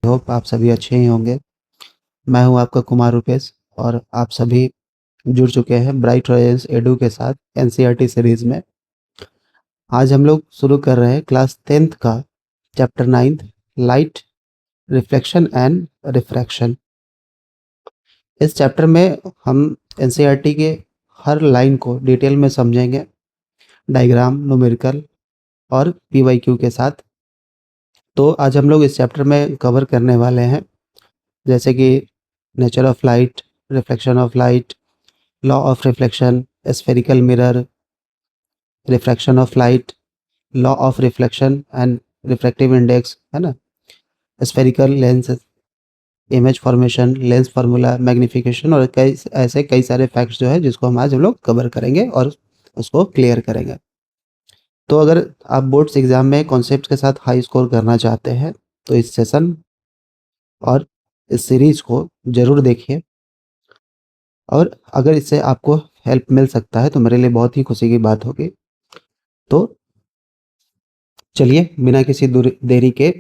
Hope आप सभी अच्छे ही होंगे। मैं हूं आपका कुमार रुपेश और आप सभी जुड़ चुके हैं ब्राइट रॉयल्स एडू के साथ एनसीईआरटी सीरीज में। आज हम लोग शुरू कर रहे हैं क्लास 10th का chapter 9th light, reflection and refraction. इस चैप्टर में हम एनसीईआरटी के हर लाइन को डिटेल में समझेंगे, डायग्राम, न्यूमेरिकल और पीवाईक्यू के साथ। तो आज हम लोग इस चैप्टर में कवर करने वाले हैं जैसे कि nature of light, reflection of light, law of reflection, spherical mirror, refraction of light, law of reflection and refractive index, है ना, spherical lens, image formation, lens formula, magnification और कई सारे फैक्ट्स जो है जिसको हम लोग कवर करेंगे और उसको क्लियर करेंगे। तो अगर आप बोर्ड्स एग्जाम में कॉन्सेप्ट के साथ हाई स्कोर करना चाहते हैं तो इस सेशन और इस सीरीज को ज़रूर देखिए, और अगर इससे आपको हेल्प मिल सकता है तो मेरे लिए बहुत ही खुशी की बात होगी। तो चलिए बिना किसी देरी के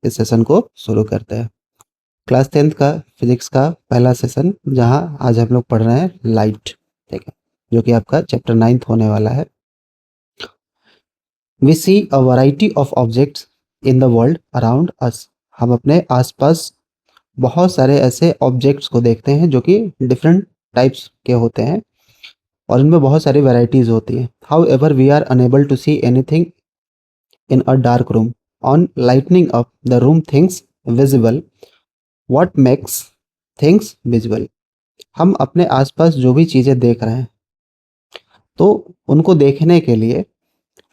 इस सेशन को शुरू करते हैं। क्लास 10th का फिजिक्स का पहला सेशन, जहां आज हम लोग पढ़ रहे हैं लाइट, ठीक है, जो कि आपका चैप्टर 9th होने वाला है। We see a variety of objects in the world around us. हम अपने आसपास बहुत सारे ऐसे ऑब्जेक्ट्स को देखते हैं जो कि डिफरेंट टाइप्स के होते हैं और इनमें बहुत सारी वैरायटीज होती हैं। However we are unable to see anything in a dark room. On lightning up the room things visible. What makes things visible. हम अपने आसपास जो भी चीज़ें देख रहे हैं तो उनको देखने के लिए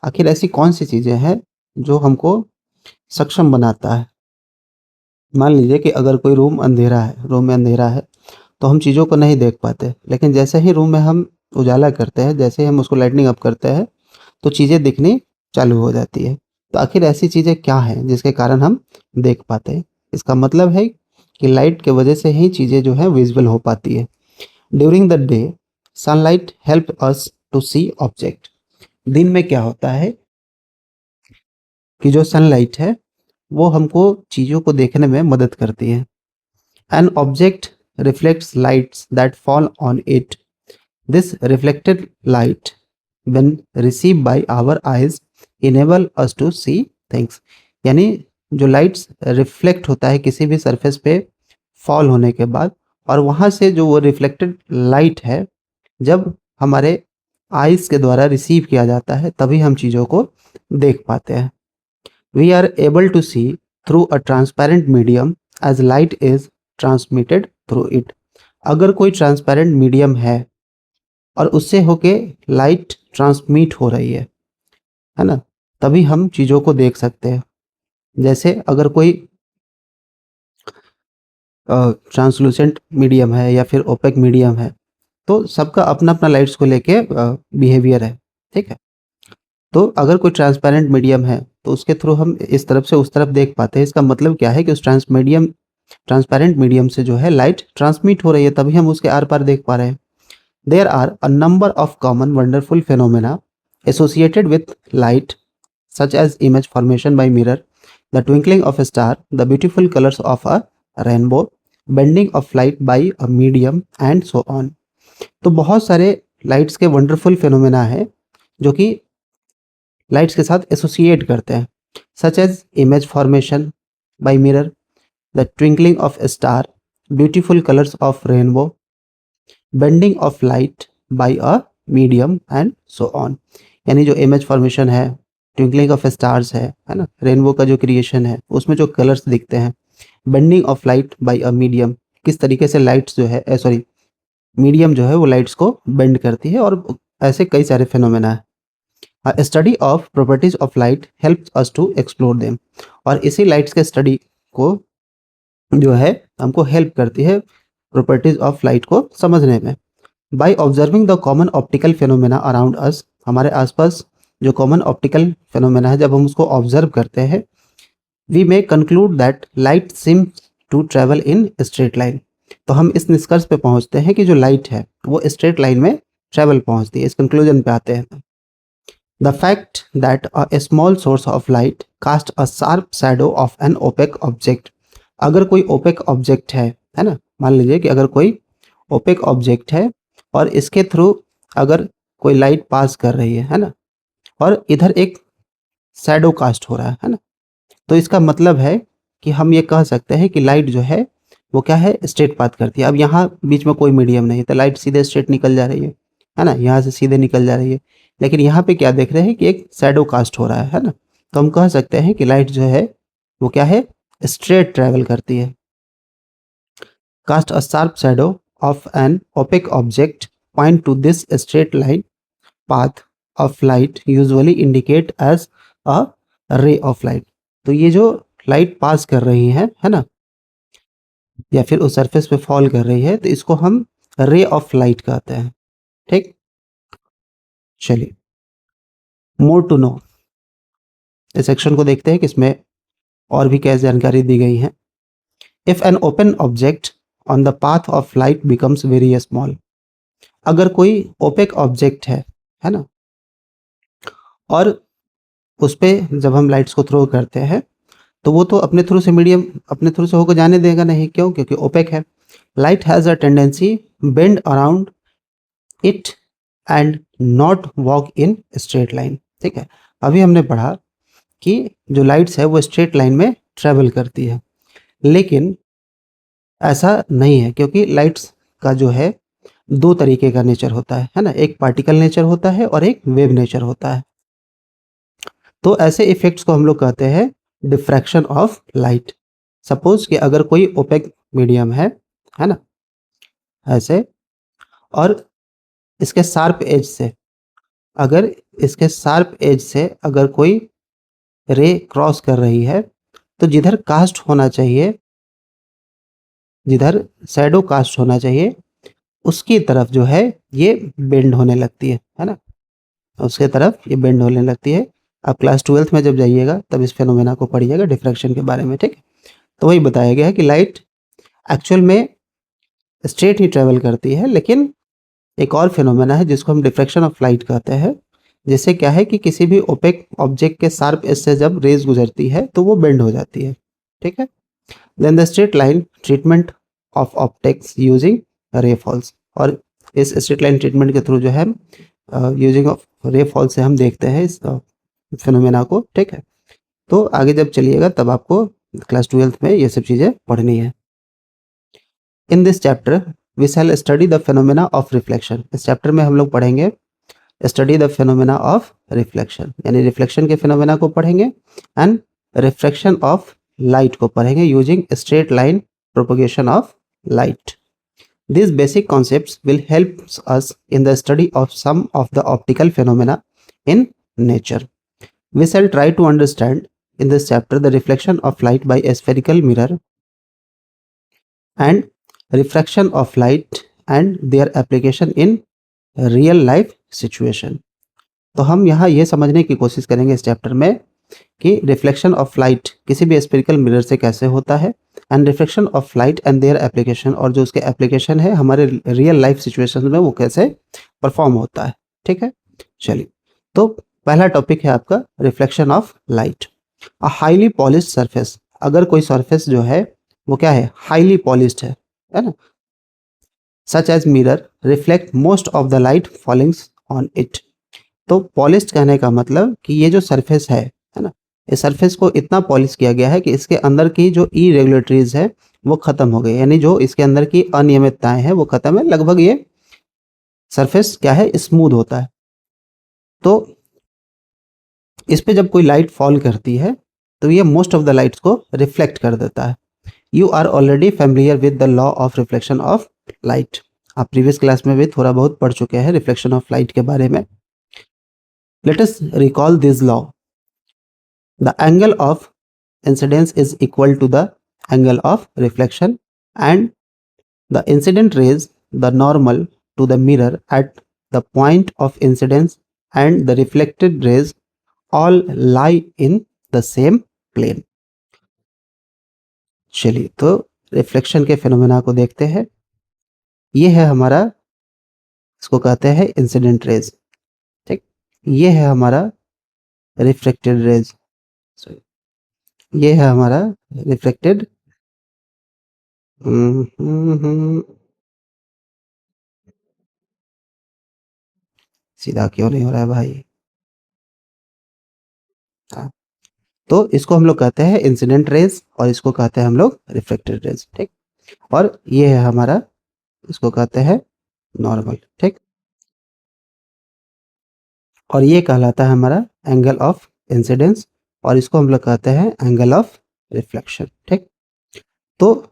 आखिर ऐसी कौन सी चीज़ें हैं जो हमको सक्षम बनाता है। मान लीजिए कि अगर कोई रूम में अंधेरा है तो हम चीज़ों को नहीं देख पाते, लेकिन जैसे ही रूम में हम उजाला करते हैं, जैसे ही हम उसको लाइटनिंग अप करते हैं तो चीज़ें दिखनी चालू हो जाती है। तो आखिर ऐसी चीज़ें क्या हैं जिसके कारण हम देख पाते हैं। इसका मतलब है कि लाइट की वजह से ही चीज़ें जो है विजिबल हो पाती है। During the day sunlight help us to see object. दिन में क्या होता है कि जो सनलाइट है वो हमको चीज़ों को देखने में मदद करती है। An object reflects lights that fall on it. This reflected light when received by our eyes enable us to see things। यानी जो लाइट्स रिफ्लेक्ट होता है किसी भी सरफेस पे फॉल होने के बाद, और वहाँ से जो वो रिफ्लेक्टेड लाइट है जब हमारे आइज़ के द्वारा रिसीव किया जाता है तभी हम चीज़ों को देख पाते हैं। We are able to see through a transparent medium as light is transmitted through it. अगर कोई ट्रांसपेरेंट मीडियम है और उससे होके लाइट ट्रांसमिट हो रही है ना, तभी हम चीज़ों को देख सकते हैं। जैसे अगर कोई ट्रांसलूसेंट मीडियम है या फिर ओपेक मीडियम है तो सबका अपना अपना लाइट्स को लेके बिहेवियर है, ठीक है। तो अगर कोई ट्रांसपेरेंट मीडियम है तो उसके थ्रू हम इस तरफ से उस तरफ देख पाते हैं। इसका मतलब क्या है कि उस ट्रांसपेरेंट मीडियम से जो है लाइट ट्रांसमिट हो रही है, तभी हम उसके आर पार देख पा रहे हैं। There are a number of common wonderful phenomena associated with light, such as image formation by mirror, the twinkling of a star, the beautiful colors of a rainbow, bending of light by a medium and so on। तो बहुत सारे lights के wonderful phenomena है जो कि lights के साथ associate करते हैं, such as image formation by mirror, the twinkling of a star, beautiful colors of rainbow, bending of light by a medium and so on. यानी जो इमेज फॉर्मेशन है, ट्विंकलिंग ऑफ स्टार्स है ना, rainbow का जो creation है उसमें जो कलर्स दिखते हैं, bending of light by a medium, किस तरीके से लाइट्स जो है सॉरी मीडियम जो है वो लाइट्स को बेंड करती है, और ऐसे कई सारे फिनोमेना है। Study of properties of light help us to explore them. और इसी लाइट्स के स्टडी को जो है हमको हेल्प करती है प्रॉपर्टीज ऑफ लाइट को समझने में। By observing the common optical phenomena around us. हमारे आसपास जो कॉमन ऑप्टिकल फिनोमेना है जब हम उसको ऑब्जर्व करते हैं, we may conclude that light seems to travel in straight line. तो हम इस निष्कर्ष पे पहुंचते हैं कि जो लाइट है वो स्ट्रेट लाइन में ट्रेवल पहुंचती है। इस कंक्लूजन पे आते हैं। The fact that a small source of light cast a sharp shadow of an opaque object अगर कोई ओपेक ऑब्जेक्ट है ना, मान लीजिए कि अगर कोई ओपेक ऑब्जेक्ट है और इसके थ्रू अगर कोई लाइट पास कर रही है ना, और इधर एक शैडो कास्ट हो रहा है ना, तो इसका मतलब है कि हम ये कह सकते हैं कि लाइट जो है वो क्या है, स्ट्रेट पाथ करती है। अब यहाँ बीच में कोई मीडियम नहीं, तो लाइट सीधे स्ट्रेट निकल जा रही है ना, यहाँ से सीधे निकल जा रही है। लेकिन यहाँ पे क्या देख रहे हैं कि एक शैडो कास्ट हो रहा है ना, तो हम कह सकते हैं कि लाइट जो है वो क्या है, स्ट्रेट ट्रैवल करती है। Cast a sharp shadow of an opaque object point to this straight line path of light usually indicate as a ray of light। तो ये जो लाइट पास कर रही है ना, या फिर उस सरफेस पे फॉल कर रही है, तो इसको हम रे ऑफ लाइट कहते हैं। ठीक, चलिए मोर टू नो, इस सेक्शन को देखते हैं कि इसमें और भी क्या जानकारी दी गई है। If an open object on the path of light becomes very small, अगर कोई ओपेक ऑब्जेक्ट है ना, और उस पे जब हम लाइट्स को थ्रो करते हैं तो वो तो अपने थ्रू से मीडियम अपने थ्रू से होकर जाने देगा नहीं, क्यों, क्योंकि ओपेक है। Light has a tendency bend around it and not walk in straight line. ठीक है, अभी हमने पढ़ा कि जो लाइट्स है वो स्ट्रेट लाइन में ट्रेवल करती है, लेकिन ऐसा नहीं है, क्योंकि लाइट्स का जो है दो तरीके का नेचर होता है ना, एक पार्टिकल नेचर होता है और एक वेव नेचर होता है। तो ऐसे इफेक्ट्स को हम लोग कहते हैं डिफ्रैक्शन ऑफ लाइट। सपोज कि अगर कोई ओपेक मीडियम है ना, ऐसे, और इसके शार्प एज से, अगर इसके शार्प एज से अगर कोई रे क्रॉस कर रही है, तो जिधर कास्ट होना चाहिए, जिधर शैडो कास्ट होना चाहिए, उसकी तरफ जो है ये बेंड होने लगती है ना, उसके तरफ ये बेंड होने लगती है। आप क्लास 12th में जब जाइएगा तब इस फेनोमेना को पढ़िएगा, डिफ्रैक्शन के बारे में। ठीक है, तो वही बताया गया है कि लाइट एक्चुअल में स्ट्रेट ही ट्रेवल करती है, लेकिन एक और फिनोमेना है जिसको हम डिफ्रैक्शन ऑफ लाइट कहते हैं, जिससे क्या है कि किसी भी ओपेक ऑब्जेक्ट के शार्प एज से जब रेज गुजरती है तो वो बेंड हो जाती है। ठीक है, then the straight line treatment of optics using ray falls, और इस स्ट्रेट लाइन ट्रीटमेंट के थ्रू जो है यूजिंग ऑफ रे फॉल से हम देखते हैं इस फिनोमेना को। ठीक है, तो आगे जब चलिएगा तब आपको क्लास 12th में ये सब चीज़ें पढ़नी है। In this chapter we shall study the phenomena of reflection. इस चैप्टर में हम लोग पढ़ेंगे study the phenomena of reflection, यानी रिफ्लेक्शन के फिनोमेना को पढ़ेंगे, एंड रिफ्रैक्शन ऑफ लाइट को पढ़ेंगे using straight line propagation of light. These basic concepts will help us in the study of some of the optical phenomena in nature. We shall try to understand in this chapter the reflection of light by a spherical mirror and refraction of light and their application in real life situation। तो हम यहाँ ये समझने की कोशिश करेंगे इस chapter में कि रिफ्लेक्शन ऑफ लाइट किसी भी स्फेरिकल मिरर से कैसे होता है, and reflection of light and their application, और जो उसके एप्लीकेशन है हमारे रियल लाइफ सिचुएशन में वो कैसे परफॉर्म होता है। ठीक है, चलिए, तो पहला टॉपिक है आपका reflection of light. A highly polished surface, अगर कोई सरफेस जो है वो क्या है, हाईली पॉलिश्ड है ना, such as mirror reflect most of the light fallings on it. तो पॉलिश्ड कहने का मतलब कि ये जो सरफेस है ना, इस सरफेस को इतना पॉलिश किया गया है कि इसके अंदर की जो इरेगुलेटरीज है वो खत्म हो गई, यानी जो इसके अंदर की अनियमितताएं हैं वो खत्म है, लगभग ये सरफेस क्या है, स्मूथ होता है। तो इस पे जब कोई लाइट फॉल करती है तो ये मोस्ट ऑफ द लाइट्स को रिफ्लेक्ट कर देता है। You are already familiar with the law of reflection of light. आप प्रीवियस क्लास में भी थोड़ा बहुत पढ़ चुके हैं रिफ्लेक्शन ऑफ लाइट के बारे में। Let us recall this law. The angle of incidence is equal to the angle of reflection, and the incident rays, the normal to the mirror at the point of incidence, and the reflected rays all lie in the same plane। चलिए, तो reflection के phenomena को देखते हैं। ये है हमारा, इसको कहते हैं इंसिडेंट रेज। ठीक, ये है हमारा रिफ्लेक्टेड रेज, ये है हमारा रिफ्लेक्टेड सीधा क्यों नहीं हो रहा है भाई? हाँ, तो इसको हम लोग कहते हैं इंसिडेंट रेज और इसको कहते हैं हम लोग रिफ्लेक्टेड रेज, ठीक। और ये है हमारा, इसको कहते हैं नॉर्मल, ठीक। और ये कहलाता है हमारा एंगल ऑफ इंसिडेंस और इसको हम लोग कहते हैं एंगल ऑफ रिफ्लेक्शन, ठीक। तो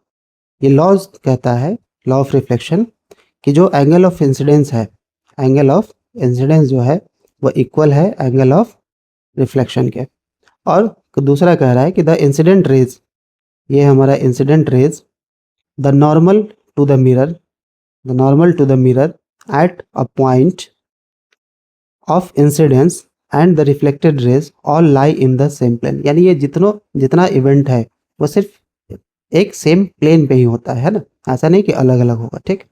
ये लॉज कहता है, लॉ ऑफ रिफ्लेक्शन, कि जो एंगल ऑफ इंसिडेंस है, एंगल ऑफ इंसिडेंस जो है वो इक्वल है एंगल ऑफ रिफ्लेक्शन के। और दूसरा कह रहा है कि द इंसिडेंट रेज, ये हमारा incident rays, the normal to the mirror, the normal to the mirror at a point of incidence and the reflected rays all lie in the same plane. यानी ये जितना इवेंट है वो सिर्फ एक same plane पे ही होता है ना, ऐसा नहीं कि अलग अलग होगा, ठीक।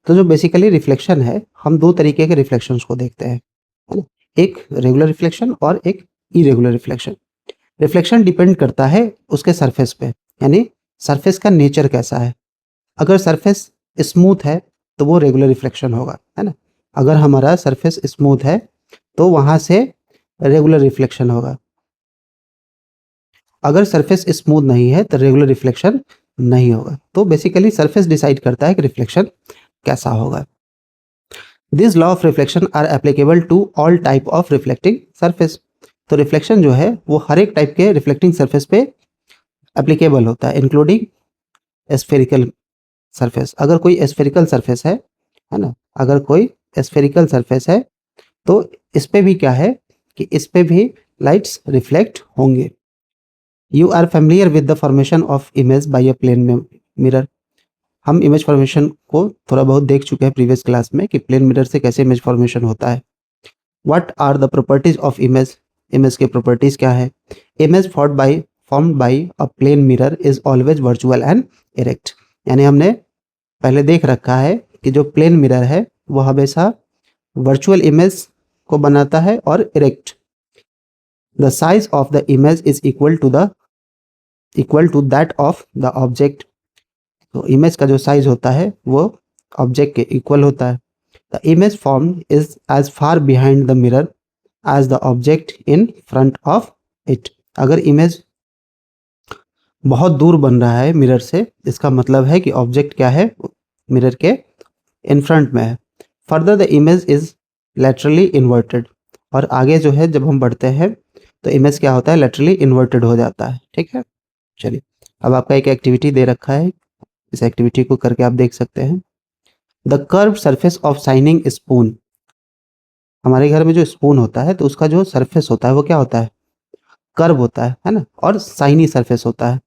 तो जो बेसिकली रिफ्लेक्शन है, हम दो तरीके के रिफ्लेक्शंस को देखते हैं, है ना। एक रेगुलर रिफ्लेक्शन और एक इरेगुलर रिफ्लेक्शन। रिफ्लेक्शन डिपेंड करता है उसके सरफेस पे, यानी सरफेस का नेचर कैसा है। अगर सरफेस स्मूथ है तो वो रेगुलर रिफ्लेक्शन होगा, है ना। अगर हमारा सरफेस स्मूथ है तो वहाँ से रेगुलर रिफ्लेक्शन होगा। अगर सरफेस स्मूथ नहीं है तो रेगुलर रिफ्लेक्शन नहीं होगा। तो बेसिकली सरफेस डिसाइड करता है कि रिफ्लेक्शन कैसा होगा। This law of reflection are applicable to all type of reflecting surface. तो रिफ्लेक्शन जो है वो हर एक टाइप के रिफ्लेक्टिंग सरफेस पे एप्लीकेबल होता है, इंक्लूडिंग स्फेरिकल सरफेस। अगर कोई स्फेरिकल सरफेस है ना, अगर कोई स्फेरिकल सरफेस है तो इस पे भी क्या है कि इस पे भी लाइट्स रिफ्लेक्ट होंगे। You are familiar with the formation of image by a plane mirror. हम इमेज फॉर्मेशन को थोड़ा बहुत देख चुके हैं प्रीवियस क्लास में कि प्लेन मिरर से कैसे इमेज फॉर्मेशन होता है। What are the properties of image, image के प्रॉपर्टीज क्या है। Image formed by a plane mirror is always virtual and erect. यानी हमने पहले देख रखा है कि जो प्लेन मिरर है वो हमेशा वर्चुअल इमेज को बनाता है और erect. The size of the image is equal to that of the object. तो इमेज का जो साइज होता है वो ऑब्जेक्ट के इक्वल होता है। The image formed is as far behind the mirror as the object in front of it. अगर इमेज बहुत दूर बन रहा है मिरर से, इसका मतलब है कि ऑब्जेक्ट क्या है, मिरर के इन फ्रंट में है। Further the image is laterally inverted. और आगे जो है जब हम बढ़ते हैं तो इमेज क्या होता है, लेटरली इन्वर्टेड हो जाता है, ठीक है। चलिए, अब आपका एक एक्टिविटी दे रखा है, इस एक्टिविटी को करके आप देख सकते हैं। The curve surface of shining spoon. हमारे घर में जो स्पून होता है तो उसका जो सरफेस होता है वो क्या होता है, कर्व होता है ना, और शाइनी सरफेस होता है।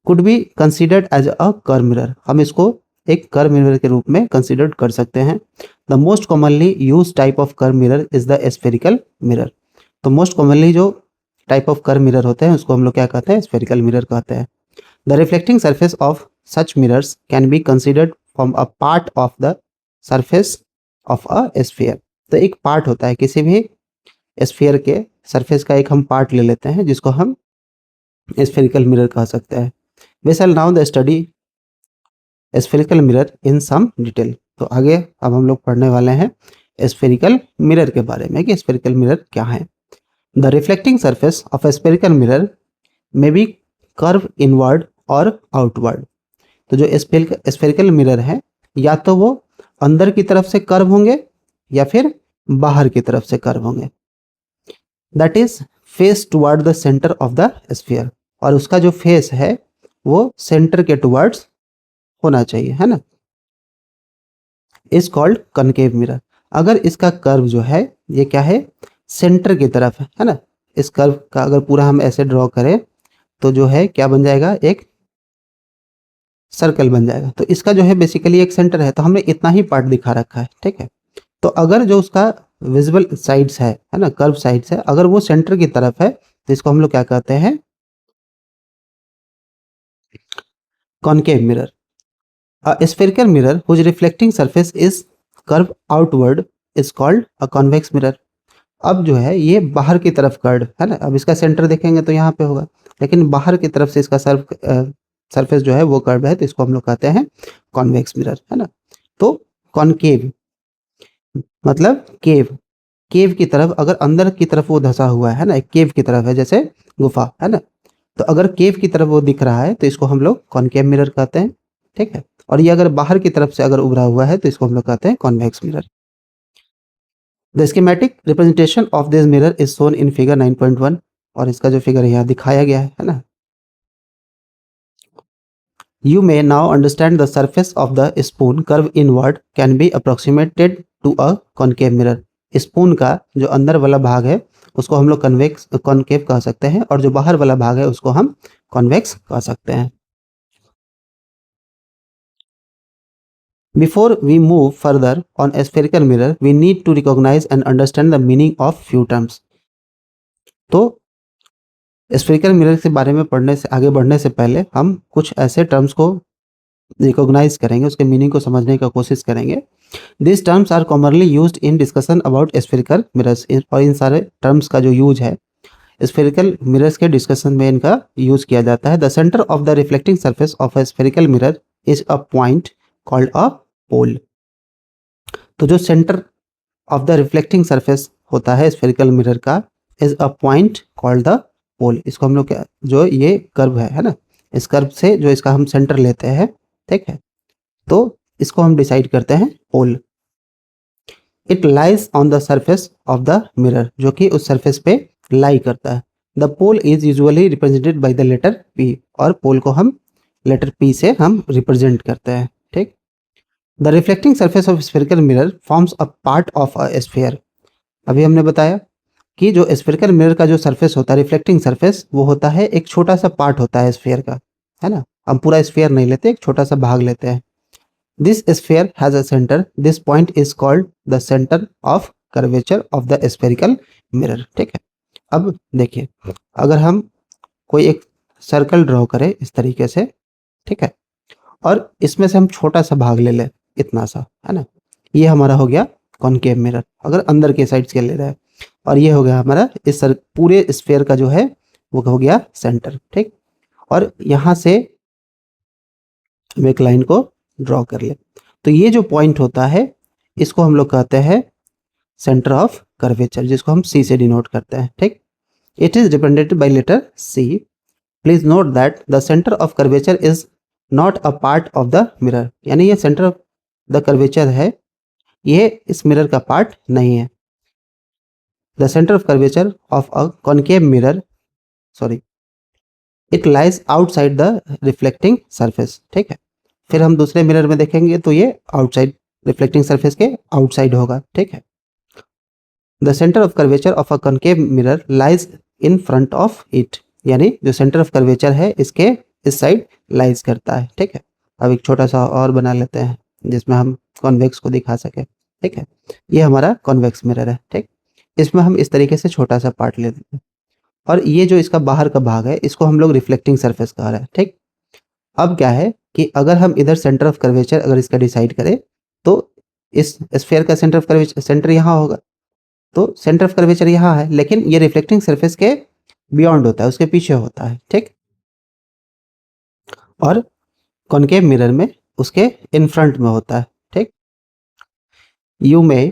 Could be considered as a curve mirror. हम इसको एक कर्व मिरर के रूप में कंसिडर कर सकते हैं। The most commonly use type of curve mirror is the spherical mirror. तो मोस्ट कॉमनली जो टाइप ऑफ कर्व मिरर होते हैं उसको हम लोग क्या कहते हैं, स्फेरिकल मिरर कहते हैं। The reflecting surface of such mirrors can be considered from a part of the surface of a sphere. तो एक पार्ट होता है किसी भी स्फीयर के सरफेस का, एक हम पार्ट ले लेते हैं जिसको हम स्फेरिकल मिरर कह सकते हैं। We shall now the study spherical mirror in some detail. तो आगे अब हम लोग पढ़ने वाले हैं स्फेरिकल मिरर के बारे में कि स्फेरिकल मिरर क्या है। The reflecting surface of a spherical mirror may be curve inward और आउटवर्ड। तो जो स्फेरिकल मिरर है या तो वो अंदर की तरफ से कर्व होंगे या फिर बाहर की तरफ से कर्व होंगे। That is face toward the centre of the sphere. और उसका जो फेस है वो सेंटर के टुवर्ड्स होना चाहिए, है ना। Is called concave mirror. अगर इसका कर्व जो है ये क्या है, सेंटर की तरफ है ना। इस कर्व का अगर पूरा हम ऐसे ड्रॉ करें तो जो है क्या बन जाएगा, एक सर्कल बन जाएगा। तो इसका जो है बेसिकली एक सेंटर है, तो हमने इतना ही पार्ट दिखा रखा है, ठीक है। तो अगर जो उसका विजिबल साइड्स है ना, कर्व साइड्स है, अगर वो सेंटर की तरफ है तो इसको हम लोग क्या कहते हैं, concave mirror. A spherical mirror whose reflecting surface is curved outward is called a convex mirror। अब जो है ये बाहर की तरफ कर्व है ना, अब इसका सेंटर देखेंगे तो यहाँ पे होगा, लेकिन बाहर की तरफ से इसका सरफेस जो है वो कर्व है, तो इसको हम लोग कहते हैं कॉन्वेक्स मिरर, है ना। तो कॉनकेव मतलब केव, केव की तरफ, अगर अंदर की तरफ वो धंसा हुआ है ना, एक केव की तरफ है जैसे गुफा, है ना। तो अगर केव की तरफ वो दिख रहा है तो इसको हम लोग कॉनकेव मिरर कहते हैं, ठीक है। और ये अगर बाहर की तरफ से अगर उभरा हुआ है तो इसको हम लोग कहते हैं convex mirror. The schematic representation of this mirror is shown in figure 9.1, और इसका जो फिगर यहाँ दिखाया गया है ना। You may now understand the surface of the spoon curve inward can be approximated to a concave mirror. Spoon का जो अंदर वाला भाग है उसको हम लोग कन्वेक्स कॉनकेव कह सकते हैं, और जो बाहर वाला भाग है उसको हम कॉन्वेक्स कह सकते हैं। Before we move further on a spherical mirror, we need to recognize and understand the meaning of few terms. तो स्फेरिकल मिरर के बारे में पढ़ने से आगे बढ़ने से पहले हम कुछ ऐसे टर्म्स को रिकॉग्नाइज करेंगे, उसके मीनिंग को समझने का कोशिश करेंगे। This terms are commonly used in discussion about spherical mirrors, और इन सारे टर्म्स का जो यूज है स्फेरिकल मिरर्स के डिस्कशन में इनका यूज किया जाता है। The centre of the reflecting surface of a spherical mirror is a point called a pole. तो जो centre of the reflecting surface होता है स्फेरिकल मिरर का is a point called the pole. इसको हम लोग जो ये कर्व है ना, इस कर्व से जो इसका हम सेंटर लेते हैं, ठीक है, तो इसको हम डिसाइड करते हैं pole. It lies on the surface of the mirror, जो कि उस सरफेस पे लाई करता है। The pole is usually represented by the letter P, और पोल को हम लेटर पी से हम रिप्रेजेंट करते हैं, ठीक। The reflecting surface of spherical mirror forms a part of a sphere. अभी हमने बताया कि जो स्फेरिकल मिरर का जो सरफेस होता है रिफ्लेक्टिंग सरफेस, वो होता है एक छोटा सा पार्ट होता है स्फीयर का, है ना। हम पूरा स्फीयर नहीं लेते, एक छोटा सा भाग लेते हैं। This sphere has a center. This point is called the center of curvature of the spherical mirror. ठीक है। अब देखिए, अगर हम कोई एक सर्कल ड्रॉ करें इस तरीके से, ठीक है, और इसमें से हम छोटा सा भाग ले लें, इतना सा, है ना, ये हमारा हो गया कॉनकेव मिरर, अगर अंदर के साइड के ले रहे हैं। और ये हो गया हमारा इस पूरे स्फेयर का जो है वो हो गया सेंटर, ठीक। और यहाँ से हम एक लाइन को ड्रॉ कर ले, तो ये जो पॉइंट होता है इसको हम लोग कहते हैं सेंटर ऑफ कर्वेचर, जिसको हम सी से डिनोट करते हैं, ठीक। It is represented by letter C. Please note that the centre of curvature is not a part of the mirror, यानी ये सेंटर ऑफ द कर्वेचर है, ये इस मिरर का पार्ट नहीं है। The centre of curvature of a concave mirror, sorry, it lies outside the reflecting surface, ठीक है। फिर हम दूसरे मिरर में देखेंगे तो ये आउटसाइड रिफ्लेक्टिंग सरफेस के आउटसाइड होगा, ठीक है। The centre of curvature of a concave mirror lies in front of it, यानी जो सेंटर ऑफ कर्वेचर है इसके इस साइड लाइज करता है, ठीक है। अब एक छोटा सा और बना लेते हैं जिसमें हम कॉन्वेक्स को दिखा सके, ठीक है। ये हमारा कॉन्वेक्स मिरर है, ठीक। इसमें हम इस तरीके से छोटा सा पार्ट ले लेते हैं, और ये जो इसका बाहर का भाग है इसको हम लोग रिफ्लेक्टिंग सरफेस कह रहे हैं, ठीक। अब क्या है कि अगर हम इधर सेंटर ऑफ कर्वेचर अगर इसका डिसाइड करें तो इस स्फीयर का सेंटर ऑफ कर्वेचर सेंटर यहाँ होगा, तो सेंटर ऑफ कर्वेचर यहाँ है, लेकिन ये रिफ्लेक्टिंग सरफेस के बियॉन्ड होता है, उसके पीछे होता है, ठीक। और कॉनकेव मिरर में उसके इन फ्रंट में होता है, ठीक। You may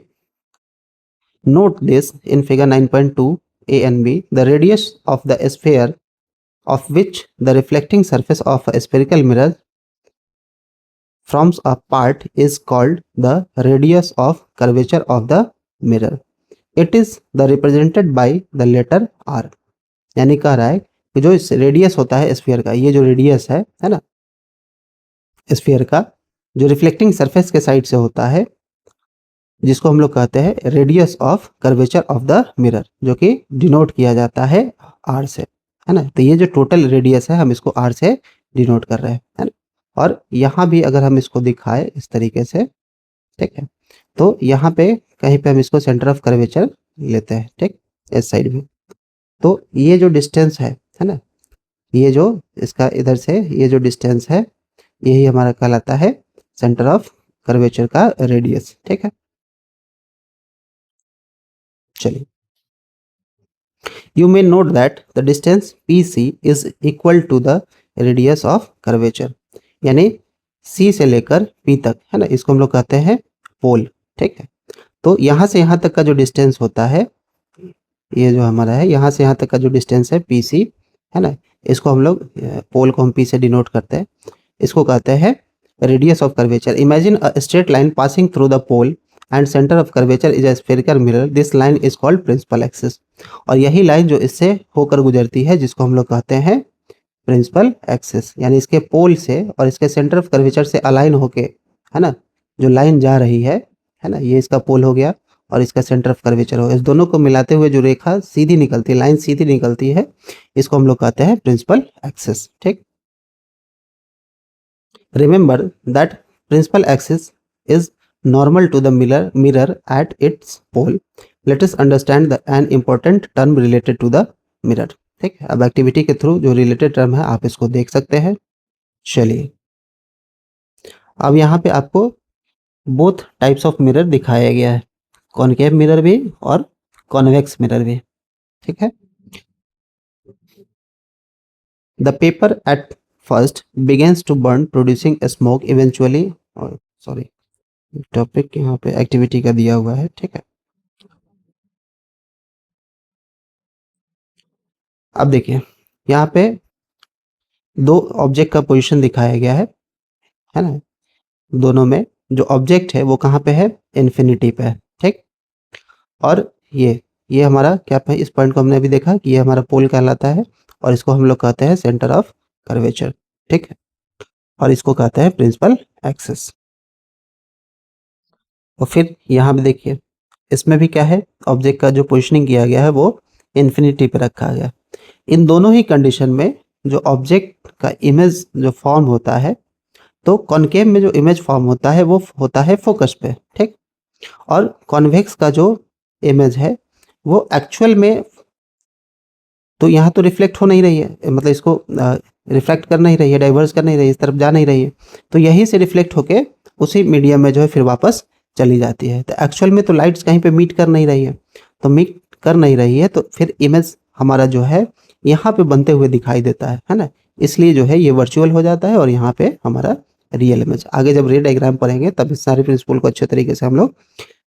note this in figure 9.2 A and B. The radius of the sphere of which the reflecting surface of a spherical mirror forms a part is called the radius of curvature of the mirror. It is the represented by the letter r। यानी कह रहा है कि जो इस radius होता है sphere का, ये जो रेडियस है ना, स्फीयर का जो रिफ्लेक्टिंग सरफेस के साइड से होता है, जिसको हम लोग कहते हैं radius of curvature of the mirror, जो कि डिनोट किया जाता है आर से, है ना। तो ये जो टोटल रेडियस है हम इसको आर से डिनोट कर रहे हैं, है ना। और यहाँ भी अगर हम इसको दिखाएं इस तरीके से, ठीक है, तो यहाँ पे कहीं पे हम इसको सेंटर ऑफ कर्वेचर लेते हैं, ठीक, इस साइड में। तो ये जो डिस्टेंस है ना, ये जो इसका इधर से ये जो डिस्टेंस है यही हमारा कहलाता है सेंटर ऑफ कर्वेचर का रेडियस, ठीक है। चलिए, you may note that the distance PC is equal to the radius of curvature, यानी सी से लेकर पी तक, है ना, इसको हम लोग कहते हैं पोल। ठीक है, तो यहाँ से यहाँ तक का जो डिस्टेंस होता है, ये जो हमारा है यहाँ से यहाँ तक का जो डिस्टेंस है पी सी, है ना, इसको हम लोग पोल को हम पी से डिनोट करते हैं, इसको कहते हैं radius of curvature. Imagine a straight line passing through the pole and centre of curvature is a spherical mirror, this line is called principal axis. और यही लाइन जो इससे होकर गुजरती है जिसको हम लोग कहते हैं प्रिंसिपल एक्सिस, यानी इसके पोल से और इसके सेंटर ऑफ कर्वेचर से अलाइन होके, है ना, जो लाइन जा रही है ना, ये इसका पोल हो गया और इसका सेंटर ऑफ कर्वेचर हो गया। इस दोनों को मिलाते हुए जो रेखा सीधी निकलती है, लाइन सीधी निकलती है, इसको हम लोग कहते हैं प्रिंसिपल एक्सिस। ठीक, remember that principal axis is normal to the mirror at its pole. Let us understand an important term related to the mirror. ठीक है, अब एक्टिविटी के थ्रू जो रिलेटेड टर्म है आप इसको देख सकते हैं। चलिए, अब यहाँ पे आपको बोथ टाइप्स ऑफ मिरर दिखाया गया है, कॉनकेव मिरर भी और कॉन्वेक्स मिरर भी। ठीक है, the paper at first begins to burn producing a smoke eventually, sorry topic यहाँ पे एक्टिविटी का दिया हुआ है। ठीक है, अब देखिए यहाँ पे दो ऑब्जेक्ट का पोजीशन दिखाया गया है ना, दोनों में जो ऑब्जेक्ट है वो कहाँ पे है, इन्फिनिटी पे है। ठीक, और ये हमारा क्या है, इस पॉइंट को हमने अभी देखा कि ये हमारा पोल कहलाता है और इसको हम लोग कहते हैं सेंटर ऑफ कर्वेचर। ठीक है, और इसको कहते हैं प्रिंसिपल एक्सिस। और फिर यहाँ पे देखिए इसमें भी क्या है, ऑब्जेक्ट का जो पोजिशनिंग किया गया है वो इन्फिनिटी पे रखा गया। इन दोनों ही कंडीशन में जो ऑब्जेक्ट का इमेज जो फॉर्म होता है, तो कॉनकेव में जो इमेज फॉर्म होता है वो होता है फोकस पे। ठीक, और कॉन्वेक्स का जो इमेज है वो एक्चुअल में, तो यहाँ तो रिफ्लेक्ट हो नहीं रही है, मतलब इसको रिफ्लेक्ट कर नहीं रही है, डाइवर्स कर नहीं रही है, इस तरफ जा नहीं रही है, तो यहीं से रिफ्लेक्ट होके उसी मीडियम में जो है फिर वापस चली जाती है। तो एक्चुअल में तो लाइट्स कहीं पे मीट कर नहीं रही है, तो मीट कर नहीं रही है तो फिर इमेज हमारा जो है यहाँ पे बनते हुए दिखाई देता है ना, इसलिए जो है ये वर्चुअल हो जाता है और यहाँ पे हमारा रियल इमेज। आगे जब रे डायग्राम पढ़ेंगे तब इस सारे प्रिंसिपल को अच्छे तरीके से हम लोग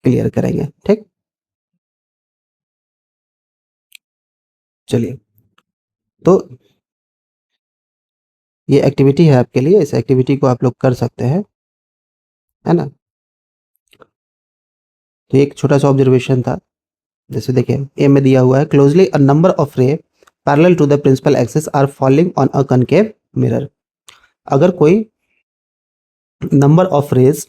क्लियर करेंगे। ठीक, चलिए, तो ये एक्टिविटी है आपके लिए, इस एक्टिविटी को आप लोग कर सकते हैं, है ना। तो एक छोटा सा ऑब्जर्वेशन था, जैसे देखिए ए में दिया हुआ है closely a number of ray parallel to the principal axis are falling on a concave mirror. अगर कोई number of rays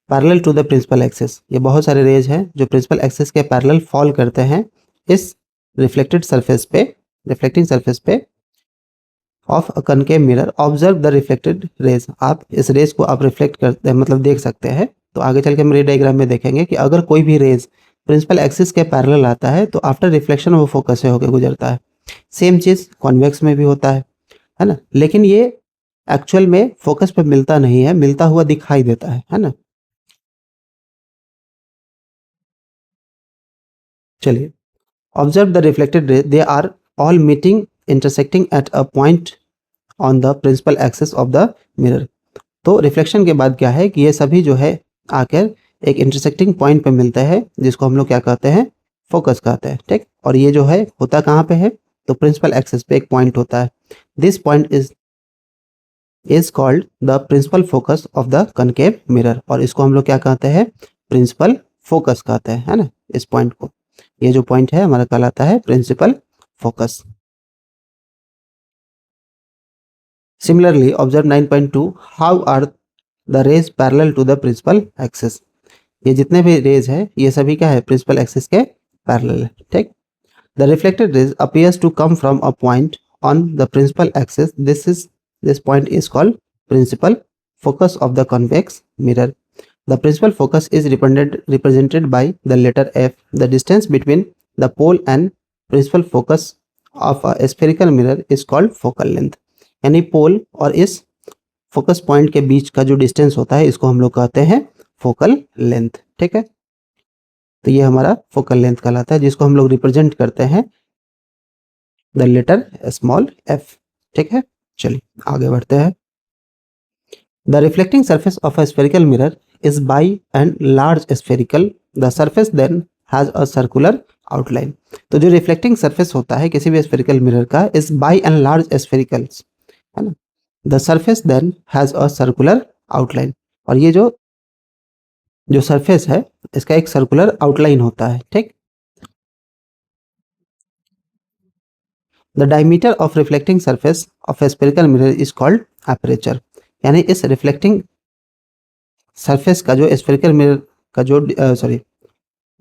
parallel to the principal axis, ये बहुत सारे रेज हैं जो प्रिंसिपल एक्सिस के पैरेलल फॉल करते हैं इस रिफ्लेक्टेड सरफेस पे, रिफ्लेक्टिंग सरफेस पे of a concave mirror, observe the reflected rays. आप इस रेज को आप रिफ्लेक्ट करते हैं, मतलब देख सकते हैं। तो आगे चल के हम रे डायग्राम में देखेंगे कि अगर कोई भी रेज प्रिंसिपल एक्सिस के पैरेलल आता है तो आफ्टर रिफ्लेक्शन वो फोकस से होकर गुजरता है। सेम चीज कॉन्वेक्स में भी होता है ना, लेकिन ये एक्चुअल में फोकस पे मिलता नहीं है, मिलता हुआ दिखाई देता है ना। चलिए, observe the reflected ray, they are all meeting intersecting at a point on the principal axis of the mirror. तो रिफ्लेक्शन के बाद क्या है कि ये सभी जो है आकर एक इंटरसेक्टिंग पॉइंट पे मिलते हैं जिसको हम लोग क्या कहते हैं, फोकस कहते हैं। ठीक, और ये जो है होता कहाँ पे है, तो प्रिंसिपल एक्सिस पे एक पॉइंट होता है। This point is called the principal focus of the concave mirror, और इसको हम लोग क्या कहते हैं, प्रिंसिपल फोकस कहते हैं, है ना। इस पॉइंट को, ये जो पॉइंट है हमारा कहलाता है principal focus. Similarly observe 9.2, how are the rays parallel to the principal axis. ये जितने भी रेज है ये सभी क्या है, प्रिंसिपल एक्सिस के पैरेलल है। ठीक, the reflected rays appears to come from a point on the principal axis, this point is called principal focus of the convex mirror. The principal focus is represented by the letter F. The distance between the pole and principal focus of a spherical mirror is called focal length. यानी पोल और इस focus point के बीच का जो distance होता है इसको हम लोग कहते हैं फोकल लेंथ। ठीक है, तो ये हमारा फोकल लेंथ कहलाता है जिसको हम लोग रिप्रेजेंट करते हैं द लेटर स्मॉल एफ। ठीक है, चलिए आगे बढ़ते हैं। The reflecting surface of a spherical mirror is by and large spherical, the surface then has a circular outline. तो जो रिफ्लेक्टिंग सरफेस होता है किसी भी स्फेरिकल मिरर का is by and large sphericals, है ना। The surface then has a circular outline, और ये जो जो सरफेस है इसका एक सर्कुलर आउटलाइन होता है, ठीक। The diameter of reflecting surface of a spherical mirror is called aperture, यानी इस रिफ्लेक्टिंग सरफेस का जो स्फेरिकल मिरर का जो सॉरी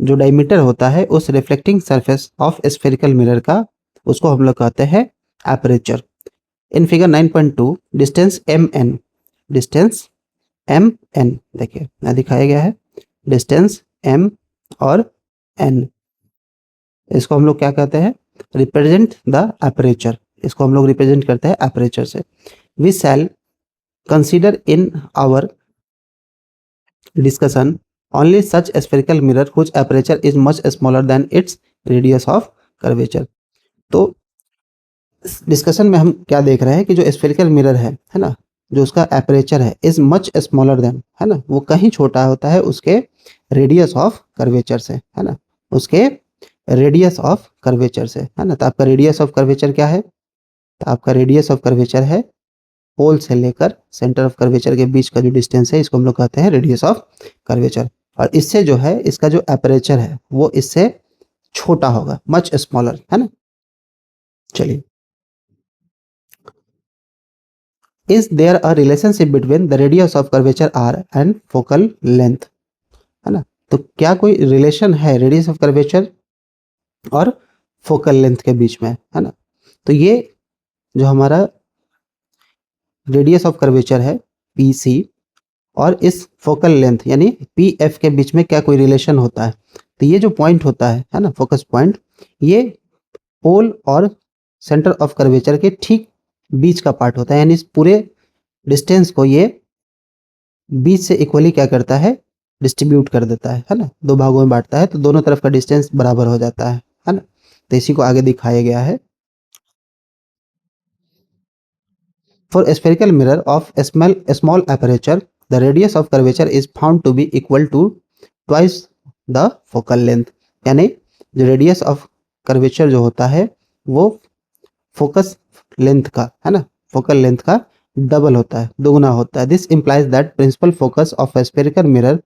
जो डायमीटर होता है उस reflecting surface of spherical mirror का, उसको हम लोग कहते हैं aperture. In figure 9.2 distance M N, distance M N देखिए यहाँ दिखाया गया है, डिस्टेंस एम और एन, इसको हम लोग क्या कहते हैं, रिप्रेजेंट द एपरेचर, इसको हम लोग रिप्रेजेंट करते हैं एपरेचर से। We shall consider in our discussion only such spherical mirror whose aperture is much smaller than its radius of curvature। तो डिस्कशन में हम क्या देख रहे हैं कि जो स्फेरिकल मिरर है ना, जो उसका एपरेचर है इज मच स्मॉलर देन, है ना, वो कहीं छोटा होता है उसके रेडियस ऑफ कर्वेचर से, है ना, उसके रेडियस ऑफ कर्वेचर से, है ना। तो आपका रेडियस ऑफ कर्वेचर क्या है, तो आपका रेडियस ऑफ कर्वेचर है पोल से लेकर सेंटर ऑफ कर्वेचर के बीच का जो डिस्टेंस है इसको हम लोग कहते हैं रेडियस ऑफ कर्वेचर। और इससे जो है इसका जो एपरेचर है वो इससे छोटा होगा, मच स्मॉलर, है ना। चलिए, is there a relationship between the radius of curvature R and focal length, है ना। तो क्या कोई रिलेशन है रेडियस ऑफ कर्वेचर और फोकल लेंथ के बीच में, है ना। तो ये जो हमारा रेडियस ऑफ कर्वेचर है पी सी और इस फोकल लेंथ यानी पी एफ के बीच में क्या कोई रिलेशन होता है, तो ये जो पॉइंट होता है ना, फोकस पॉइंट, ये पोल और सेंटर ऑफ कर्वेचर के ठीक बीच का पार्ट होता है, यानी इस पूरे डिस्टेंस को ये बीच से इक्वली क्या करता है, डिस्ट्रीब्यूट कर देता है ना, दो भागों में बांटता है, तो दोनों तरफ का डिस्टेंस बराबर हो जाता है ना। तो इसी को आगे दिखाया गया है। For a spherical mirror of a small aperture, the radius of curvature is found to be equal to twice the focal length। यानी जो रेडियस ऑफ कर्वेचर जो होता है वो फोकस लेंथ का, है ना, फोकल लेंथ का डबल होता है, दोगुना होता है। This implies that principal focus of a spherical mirror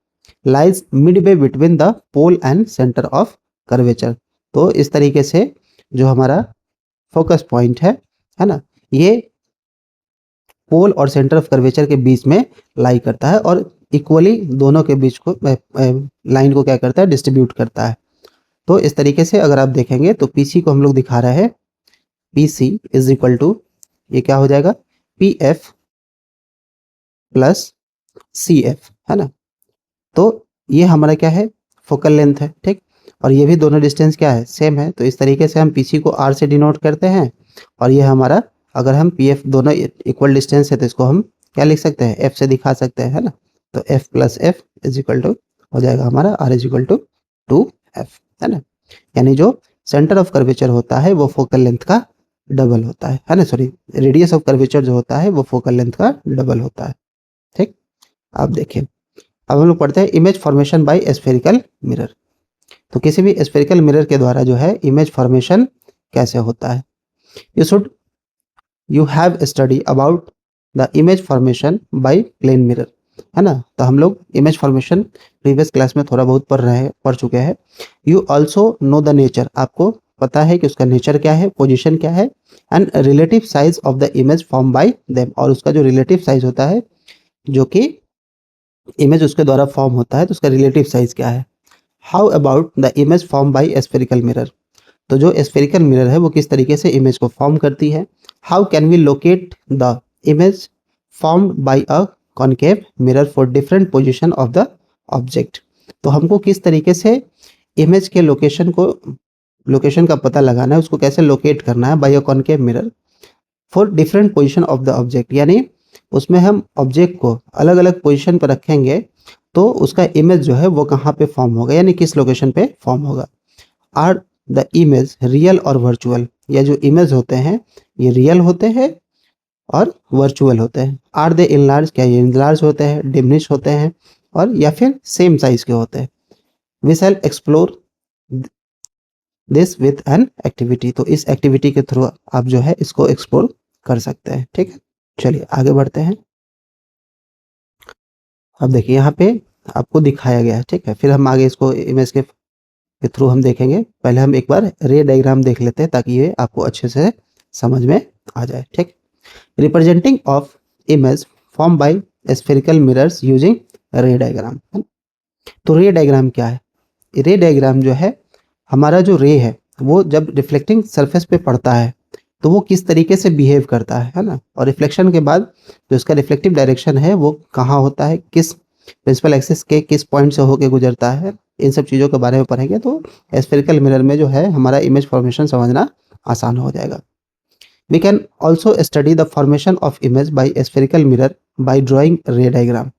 lies midway between the pole and centre of curvature. तो इस तरीके से जो हमारा फोकस पॉइंट है ना, ये पोल और सेंटर ऑफ कर्वेचर के बीच में लाई करता है और इक्वली दोनों के बीच को लाइन को क्या करता है, डिस्ट्रीब्यूट करता है। तो इस तरीके से अगर आप देखेंगे तो पीसी को हम लोग दिखा रहे हैं, पीसी इज इक्वल टू ये क्या हो जाएगा, P F plus C F, है ना। तो ये हमारा क्या है, फोकल लेंथ है, ठीक। और ये भी दोनों डिस्टेंस क्या है, सेम है। तो इस तरीके से हम पीसी को आर से डिनोट करते हैं और ये हमारा, अगर हम पी एफ दोनों इक्वल डिस्टेंस है तो इसको हम क्या लिख सकते हैं, एफ से दिखा सकते हैं, है ना। तो F plus F is equal to हो जाएगा हमारा are is equal to 2f, है ना। यानी जो सेंटर ऑफ कर्वेचर होता है वो फोकल लेंथ का डबल होता है ना, सॉरी, रेडियस ऑफ कर्वेचर जो होता है वो फोकल लेंथ का डबल होता है, ठीक। आप देखिए, अब हम लोग पढ़ते हैं image formation bye spherical mirror. तो किसी भी स्फेरिकल मिरर के द्वारा जो है इमेज फॉर्मेशन कैसे होता है, you have study about the image formation by plane mirror, है ना। तो हम लोग इमेज फॉर्मेशन प्रीवियस क्लास में थोड़ा बहुत पढ़ चुके हैं। You also know the nature, आपको पता है कि उसका नेचर क्या है, पोजिशन क्या है, and relative size of the image form bye them, और उसका जो रिलेटिव साइज होता है जो कि इमेज उसके द्वारा फॉर्म होता है तो उसका रिलेटिव साइज क्या है। How about the image form bye spherical mirror, तो जो स्फेरिकल मिरर है वो किस तरीके से इमेज को फॉर्म करती है। How can we locate the image form by a concave mirror for different position of the object, तो हमको किस तरीके से इमेज के लोकेशन का पता लगाना है, उसको कैसे लोकेट करना है by a concave mirror for different position of the object, यानी उसमें हम ऑब्जेक्ट को अलग अलग पोजीशन पर रखेंगे तो उसका इमेज जो है वो कहाँ पे फॉर्म होगा, यानी किस लोकेशन पे फॉर्म होगा। आर द इमेज रियल और वर्चुअल, या जो इमेज होते हैं ये रियल होते हैं और वर्चुअल होते हैं। आर दे इनलार्ज, क्या ये इनलार्ज होते हैं, डिमिनिश होते हैं, और या फिर सेम साइज के होते हैं। We shall explore this with an activity, तो इस एक्टिविटी के थ्रू आप जो है इसको एक्सप्लोर कर सकते हैं। ठीक है, चलिए आगे बढ़ते हैं। अब देखिए यहाँ पे आपको दिखाया गया है, ठीक है, फिर हम आगे इसको इमेज के थ्रू हम देखेंगे। पहले हम एक बार रे डायग्राम देख लेते हैं ताकि ये आपको अच्छे से समझ में आ जाए। ठीक, representing of image form bye spherical mirrors using रे डायग्राम। तो रे डायग्राम क्या है? रे डायग्राम जो है, हमारा जो रे है वो जब रिफ्लेक्टिंग सरफेस पे पड़ता है तो वो किस तरीके से बिहेव करता है ना, और रिफ्लेक्शन के बाद जो उसका रिफ्लेक्टिव डायरेक्शन है वो कहाँ होता है, किस प्रिंसिपल एक्सिस के किस पॉइंट से होकर गुजरता है, इन सब चीज़ों के बारे में पढ़ेंगे तो स्फेरिकल मिरर में जो है हमारा इमेज फॉर्मेशन समझना आसान हो जाएगा। We can also study the formation of image by spherical mirror by drawing ray diagram.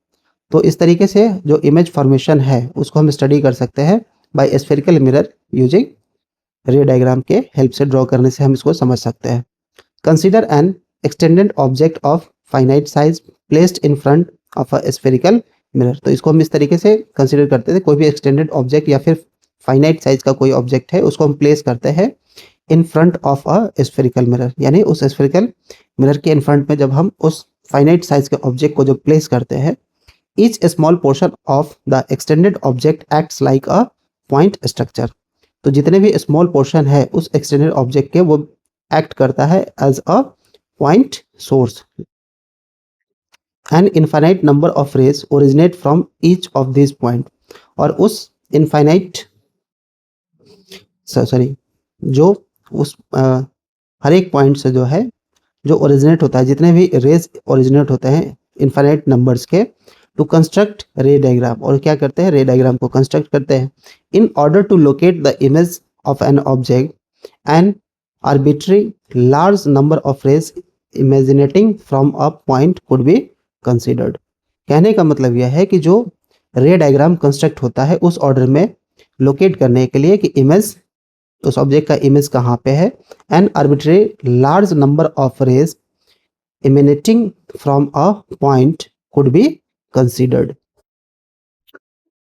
तो इस तरीके से जो इमेज फॉर्मेशन है उसको हम स्टडी कर सकते हैं बाई स्फेरिकल मिरर यूजिंग रे डायग्राम के हेल्प से, ड्रॉ करने से हम इसको समझ सकते हैं। Consider N extended object of finite size placed in front of a spherical mirror. तो इसको हम इस तरीके से कंसिडर करते थे, कोई भी एक्सटेंडेड ऑब्जेक्ट या फिर फाइनाइट साइज का कोई ऑब्जेक्ट है उसको हम प्लेस करते हैं इन front of a spherical mirror, यानी उस स्फेरिकल मिरर के इन फ्रंट में जब हम उस फाइनाइट साइज के ऑब्जेक्ट को जब प्लेस करते हैं, each small portion of the extended object acts like a point structure. तो जितने भी स्मॉल पोर्शन है उस एक्सटेंडेड ऑब्जेक्ट के वो एक्ट करता है as a point source. An infinite number of rays originate from each of this point, और उस इनफाइनाइट सॉरी जो उस हर एक पॉइंट से जो है जो ओरिजिनेट होता है, जितने भी रेज ओरिजिनेट होते हैं इनफाइनाइट नंबर्स के, टू कंस्ट्रक्ट रे डायग्राम, और क्या करते हैं, रे डायग्राम को कंस्ट्रक्ट करते हैं। In order to locate the image of an object an arbitrary large number of rays emanating from a point could be considered. कहने का मतलब यह है कि जो रे डायग्राम कंस्ट्रक्ट होता है उस ऑर्डर में लोकेट करने के लिए कि इमेज, उस ऑब्जेक्ट का इमेज कहाँ पे है, an arbitrary large number of rays emanating from a point could be considered।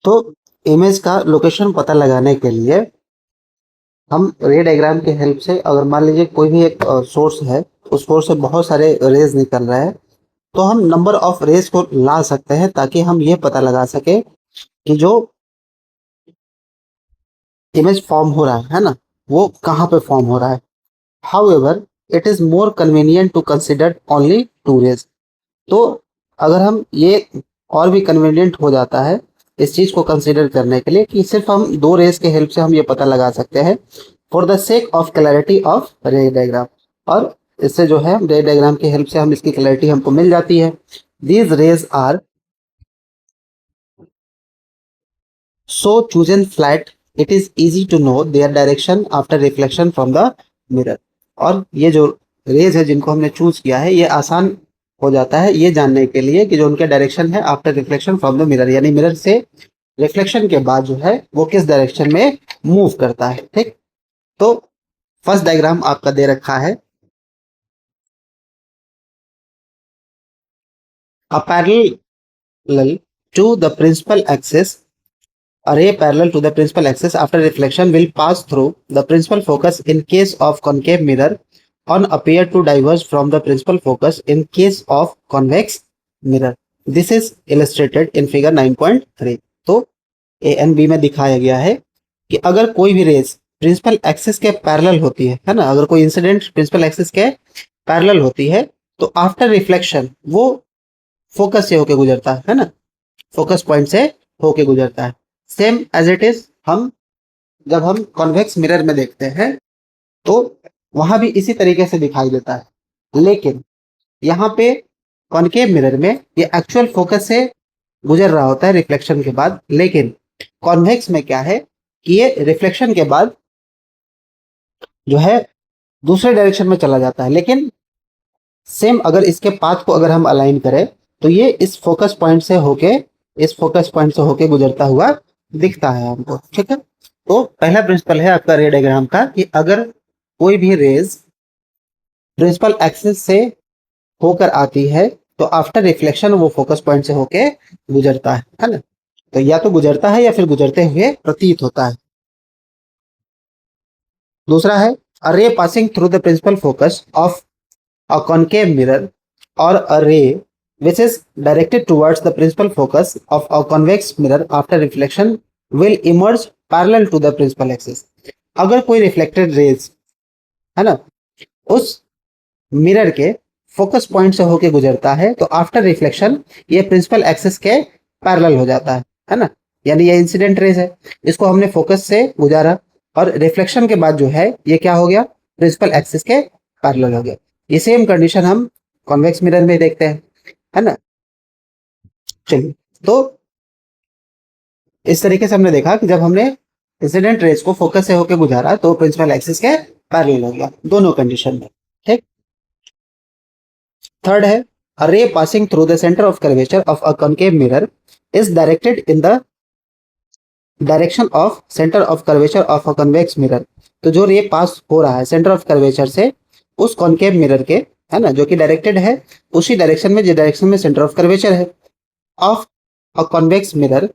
तो इमेज का लोकेशन पता लगाने के लिए हम रे डायग्राम के हेल्प से, अगर मान लीजिए कोई भी एक सोर्स है, उस सोर्स से बहुत सारे रेज निकल रहे हैं, तो हम नंबर ऑफ रेज को ला सकते हैं ताकि हम ये पता लगा सके कि जो इमेज फॉर्म हो रहा है ना, वो कहाँ पे फॉर्म हो रहा है। However it is more convenient to consider only two rays. तो अगर हम ये और भी कन्वीनियंट हो जाता है इस चीज को कंसीडर करने के लिए कि सिर्फ हम दो रेस के हेल्प से हम ये पता लगा सकते हैं, for the sake of clarity of रे डायग्राम, और इससे जो है रे डायग्राम की हेल्प से हम इसकी क्लैरिटी हमको मिल जाती है। These rays are so chosen flat it is easy to know their direction after reflection from the mirror. और ये जो रेज है जिनको हमने चूज किया है ये आसान हो जाता है ये जानने के लिए कि जो उनके डायरेक्शन है after reflection from the mirror, यानी मिरर से रिफ्लेक्शन के बाद जो है वो किस डायरेक्शन में मूव करता है। ठीक, तो फर्स्ट डायग्राम आपका दे रखा है, a parallel to the principal axis, a ray parallel to the principal axis after reflection will pass through the principal focus in case of concave mirror on appear to diverge from the principal focus in case of convex mirror। This is illustrated in figure 9.3। तो A N B में दिखाया गया है कि अगर कोई भी raise principal axis के पैरेलल होती है ना, अगर कोई इंसिडेंट प्रिंसिपल एक्सिस के पैरेलल होती है तो आफ्टर रिफ्लेक्शन वो फोकस से होके गुजरता है ना, फोकस पॉइंट से होके गुजरता है। सेम एज इट इज हम जब हम कॉन्वेक्स मिरर में देखते हैं तो वहां भी इसी तरीके से दिखाई देता है, लेकिन यहाँ पे कॉनकेव मिरर में ये एक्चुअल फोकस से गुजर रहा होता है रिफ्लेक्शन के बाद, लेकिन कॉन्वेक्स में क्या है कि ये रिफ्लेक्शन के बाद जो है दूसरे डायरेक्शन में चला जाता है। लेकिन सेम अगर इसके पाथ को अगर हम अलाइन करें तो ये इस फोकस पॉइंट से होके, इस फोकस पॉइंट से होके गुजरता हुआ दिखता है हमको। ठीक है, तो पहला प्रिंसिपल है आपका रे डायग्राम का कि अगर कोई भी रेज प्रिंसिपल एक्सिस से होकर आती है तो आफ्टर रिफ्लेक्शन वो फोकस पॉइंट से होके गुजरता है ना। तो या तो गुजरता है या फिर गुजरते हुए प्रतीत होता है। दूसरा है a ray passing through the principal focus of a concave mirror और अ रे which is directed towards the principal focus of a convex mirror after reflection will emerge parallel to the principal axis। अगर कोई reflected raise है ना उस mirror के focus point से होके गुजरता है तो आफ्टर रिफ्लेक्शन ये प्रिंसिपल एक्सिस के पैरेलल हो जाता है ना। यानी ये इंसिडेंट रेज है, इसको हमने फोकस से गुजारा और रिफ्लेक्शन के बाद जो है ये क्या हो गया, प्रिंसिपल एक्सिस के पैरेलल हो गया। ये सेम कंडीशन हम कॉन्वेक्स मिरर में देखते हैं, है ना। चलिए, तो इस तरीके से हमने देखा कि जब हमने इंसिडेंट रेज को फोकस से होकर गुजारा तो प्रिंसिपल एक्सिस के पैरेलल हो गया दोनों कंडीशन में। ठीक। थर्ड है a ray passing through the center of curvature of a concave mirror is directed in the direction of center of curvature of a convex mirror। तो जो रे पास हो रहा है सेंटर ऑफ कर्वेचर से उस कॉनकेव मिरर के, है ना, जो कि डायरेक्टेड है उसी डायरेक्शन में, जिस डायरेक्शन में सेंटर ऑफ कर्वेचर है of a convex mirror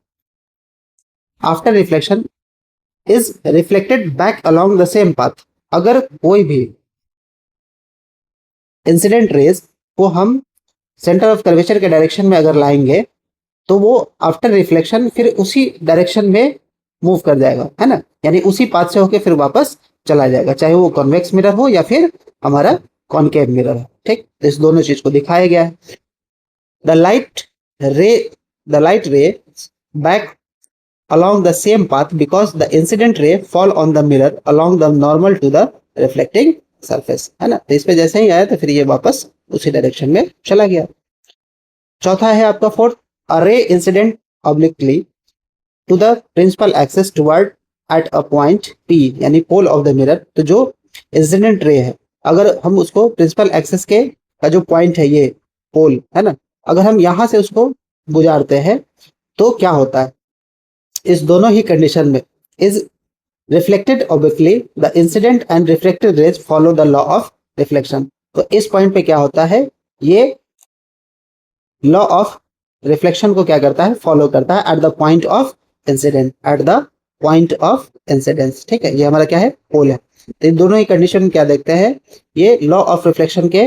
after reflection is reflected back along the same path. अगर कोई भी इंसिडेंट रेज को हम सेंटर ऑफ कर्वेचर के डायरेक्शन में अगर लाएंगे तो वो आफ्टर रिफ्लेक्शन फिर उसी डायरेक्शन में मूव कर जाएगा, है ना। यानी उसी पाथ से होके फिर वापस चला जाएगा, चाहे वो कॉन्वेक्स मिरर हो या फिर हमारा कॉनकेव मिरर हो। ठीक, तो इस दोनों चीज को दिखाया गया है। द लाइट रे back along the same path because the incident ray fall on the mirror along the normal to the reflecting surface, है ना। तो इस पे जैसे ही आया तो फिर ये वापस उसी डायरेक्शन में चला गया। चौथा है आपका fourth, a ray incident obliquely to the principal axis toward at a point P यानी पोल ऑफ द मिरर। तो जो इंसिडेंट रे है अगर हम उसको प्रिंसिपल एक्सिस के का जो पॉइंट है ये पोल, है ना, अगर हम यहां से उसको गुजारते हैं तो क्या होता है, इस दोनों ही कंडीशन में is reflected obviously the incident and reflected raise follow the law of reflection. तो इस पॉइंट पे क्या होता है, ये लॉ ऑफ रिफ्लेक्शन को क्या करता है, फॉलो करता है eight the point of incident, eight the point of incidence. ठीक है, ये हमारा क्या है, पोल है। तो इन दोनों ही कंडीशन क्या देखते हैं, ये लॉ ऑफ रिफ्लेक्शन के